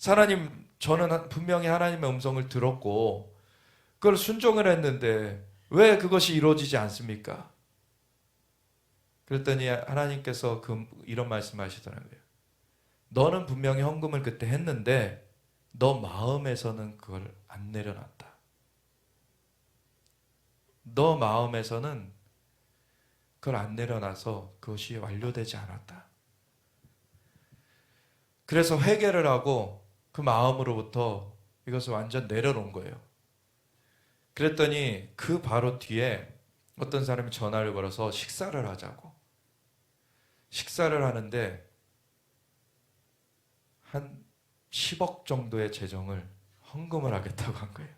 하나님, 저는 분명히 하나님의 음성을 들었고 그걸 순종을 했는데 왜 그것이 이루어지지 않습니까? 그랬더니 하나님께서 이런 말씀하시더라고요. 너는 분명히 헌금을 그때 했는데 너 마음에서는 그걸 안 내려놨다. 너 마음에서는 그걸 안 내려놔서 그것이 완료되지 않았다. 그래서 회개를 하고 그 마음으로부터 이것을 완전 내려놓은 거예요. 그랬더니 그 바로 뒤에 어떤 사람이 전화를 걸어서 식사를 하자고. 식사를 하는데 한 10억 정도의 재정을 헌금을 하겠다고 한 거예요.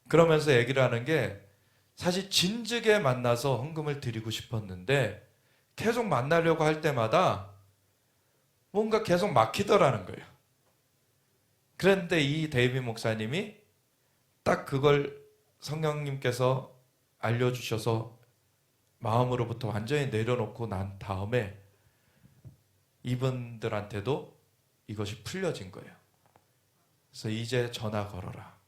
그러면서 얘기를 하는 게 사실 진즉에 만나서 헌금을 드리고 싶었는데 계속 만나려고 할 때마다 뭔가 계속 막히더라는 거예요. 그런데 이 데이비 목사님이 딱 그걸 성령님께서 알려주셔서 마음으로부터 완전히 내려놓고 난 다음에 이분들한테도 이것이 풀려진 거예요. 그래서 이제 전화 걸어라.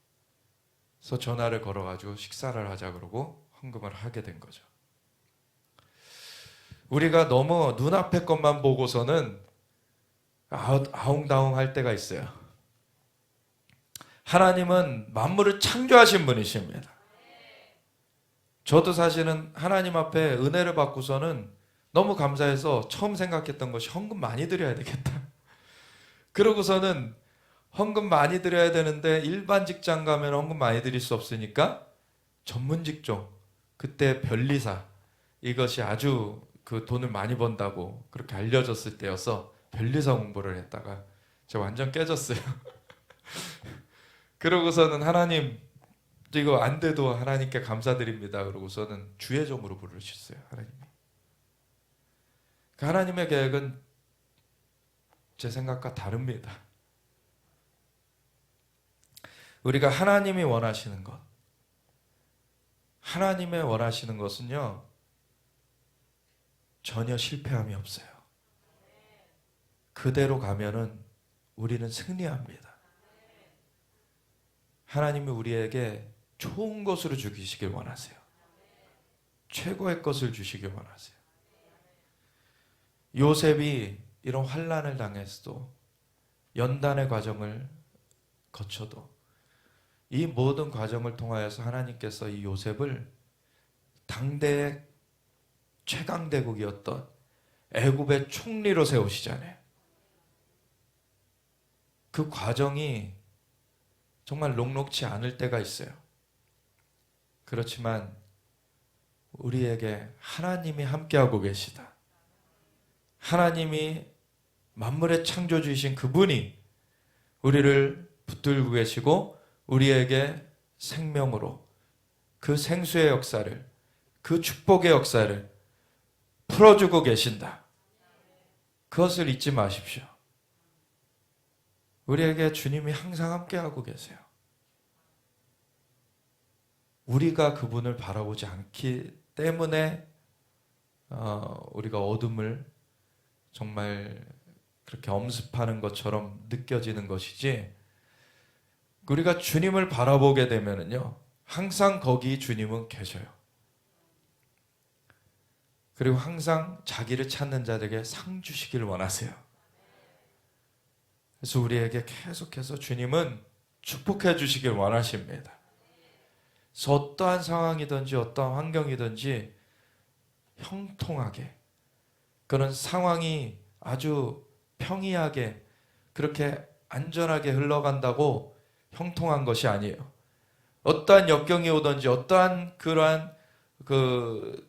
그래서 전화를 걸어가지고 식사를 하자 그러고 헌금을 하게 된 거죠. 우리가 너무 눈앞의 것만 보고서는 아웅다웅 할 때가 있어요. 하나님은 만물을 창조하신 분이십니다. 저도 사실은 하나님 앞에 은혜를 받고서는 너무 감사해서 처음 생각했던 것이 헌금 많이 드려야 되겠다. 그러고서는 헌금 많이 드려야 되는데 일반 직장 가면 헌금 많이 드릴 수 없으니까 전문 직종, 그때 변리사, 이것이 아주 그 돈을 많이 번다고 그렇게 알려졌을 때여서 변리사 공부를 했다가 제가 완전 깨졌어요. 그러고서는 하나님 이거 안 돼도 하나님께 감사드립니다. 그러고서는 주의점으로 부르셨어요, 하나님이. 그 하나님의 계획은 제 생각과 다릅니다. 우리가 하나님이 원하시는 것, 하나님의 원하시는 것은요 전혀 실패함이 없어요. 그대로 가면은 우리는 승리합니다. 하나님이 우리에게 좋은 것으로 주시길 원하세요. 최고의 것을 주시길 원하세요. 요셉이 이런 환난을 당했어도 연단의 과정을 거쳐도 이 모든 과정을 통하여서 하나님께서 이 요셉을 당대의 최강대국이었던 애굽의 총리로 세우시잖아요. 그 과정이 정말 녹록지 않을 때가 있어요. 그렇지만 우리에게 하나님이 함께하고 계시다. 하나님이 만물의 창조주이신 그분이 우리를 붙들고 계시고 우리에게 생명으로 그 생수의 역사를, 그 축복의 역사를 풀어주고 계신다. 그것을 잊지 마십시오. 우리에게 주님이 항상 함께하고 계세요. 우리가 그분을 바라보지 않기 때문에 우리가 어둠을 정말 그렇게 엄습하는 것처럼 느껴지는 것이지, 우리가 주님을 바라보게 되면은요, 항상 거기 주님은 계셔요. 그리고 항상 자기를 찾는 자들에게 상 주시기를 원하세요. 그래서 우리에게 계속해서 주님은 축복해 주시길 원하십니다. 그래서 어떠한 상황이든지 어떠한 환경이든지 형통하게, 그런 상황이 아주 평이하게 그렇게 안전하게 흘러간다고 형통한 것이 아니에요. 어떠한 역경이 오든지 어떠한 그러한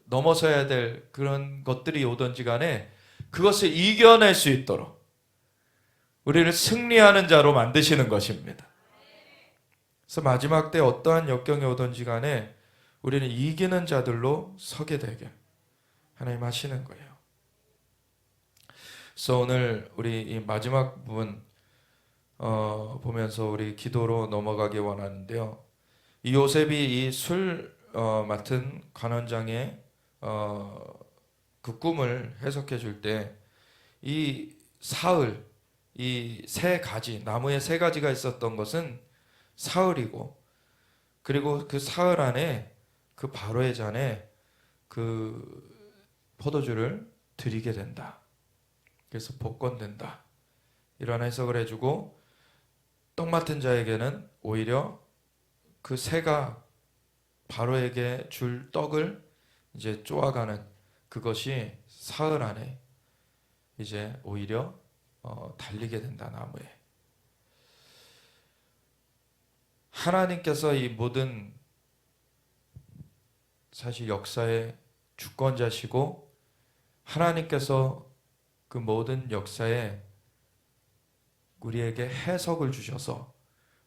넘어서야 될 그런 것들이 오든지 간에 그것을 이겨낼 수 있도록 우리를 승리하는 자로 만드시는 것입니다. 그래서 마지막 때 어떠한 역경이 오든지 간에 우리는 이기는 자들로 서게 되게 하나님 하시는 거예요. 그래서 오늘 우리 이 마지막 부분 보면서 우리 기도로 넘어가기 원하는데요. 이 요셉이 이 술 맡은 관원장의 그 꿈을 해석해 줄 때 이 사흘, 이 세 가지, 나무에 세 가지가 있었던 것은 사흘이고, 그리고 그 사흘 안에 그 바로의 잔에 그 포도주를 드리게 된다. 그래서 복권된다. 이런 해석을 해주고, 떡 맡은 자에게는 오히려 그 새가 바로에게 줄 떡을 이제 쪼아가는 그것이 사흘 안에 이제 오히려 달리게 된다, 나무에. 하나님께서 이 모든 사실 역사의 주권자시고, 하나님께서 그 모든 역사에 우리에게 해석을 주셔서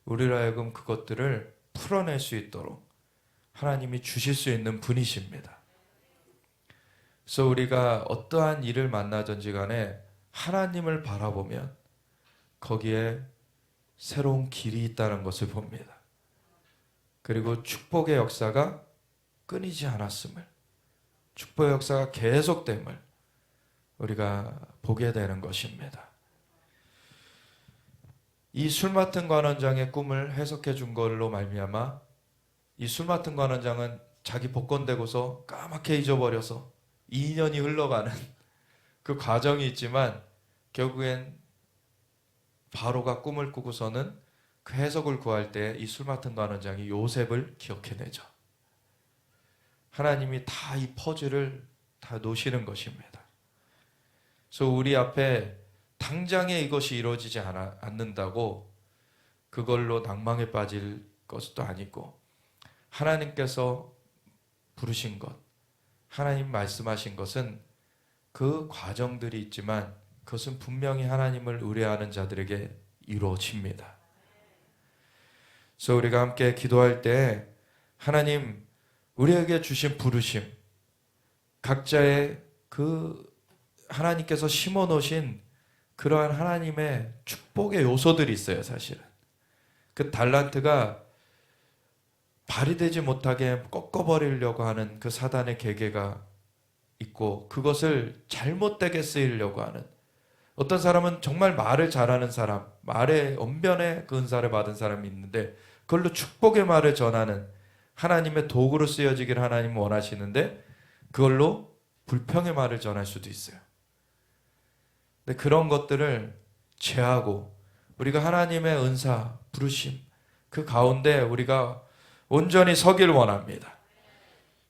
우리로 하여금 그것들을 풀어낼 수 있도록 하나님이 주실 수 있는 분이십니다. 그래서 우리가 어떠한 일을 만나든지 간에 하나님을 바라보면 거기에 새로운 길이 있다는 것을 봅니다. 그리고 축복의 역사가 끊이지 않았음을, 축복의 역사가 계속됨을 우리가 보게 되는 것입니다. 이 술 맡은 관원장의 꿈을 해석해 준 걸로 말미암아 이 술 맡은 관원장은 자기 복권되고서 까맣게 잊어버려서 2년이 흘러가는 그 과정이 있지만, 결국엔 바로가 꿈을 꾸고서는 그 해석을 구할 때 이 술 맡은 관원장이 요셉을 기억해내죠. 하나님이 다 이 퍼즐을 다 놓으시는 것입니다. 그래서 우리 앞에 당장에 이것이 이루어지지 않는다고 그걸로 낭망에 빠질 것도 아니고, 하나님께서 부르신 것, 하나님 말씀하신 것은 그 과정들이 있지만 그것은 분명히 하나님을 의뢰하는 자들에게 이루어집니다. 그래서 우리가 함께 기도할 때 하나님, 우리에게 주신 부르심, 각자의 그 하나님께서 심어 놓으신 그러한 하나님의 축복의 요소들이 있어요. 사실은 그 달란트가 발휘되지 못하게 꺾어버리려고 하는 그 사단의 계계가 있고, 그것을 잘못되게 쓰이려고 하는, 어떤 사람은 정말 말을 잘하는 사람, 말의 언변의 그 은사를 받은 사람이 있는데 그걸로 축복의 말을 전하는 하나님의 도구로 쓰여지기를 하나님은 원하시는데 그걸로 불평의 말을 전할 수도 있어요. 근데 그런 것들을 제하고 우리가 하나님의 은사, 부르심, 그 가운데 우리가 온전히 서길 원합니다.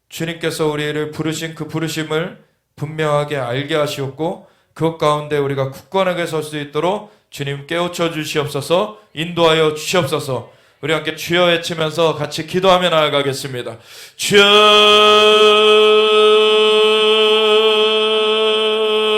주님께서 우리를 부르신 그 부르심을 분명하게 알게 하시었고 그 가운데 우리가 굳건하게 설 수 있도록 주님 깨우쳐 주시옵소서, 인도하여 주시옵소서. 우리 함께 주여 외치면서 같이 기도하며 나아가겠습니다. 주여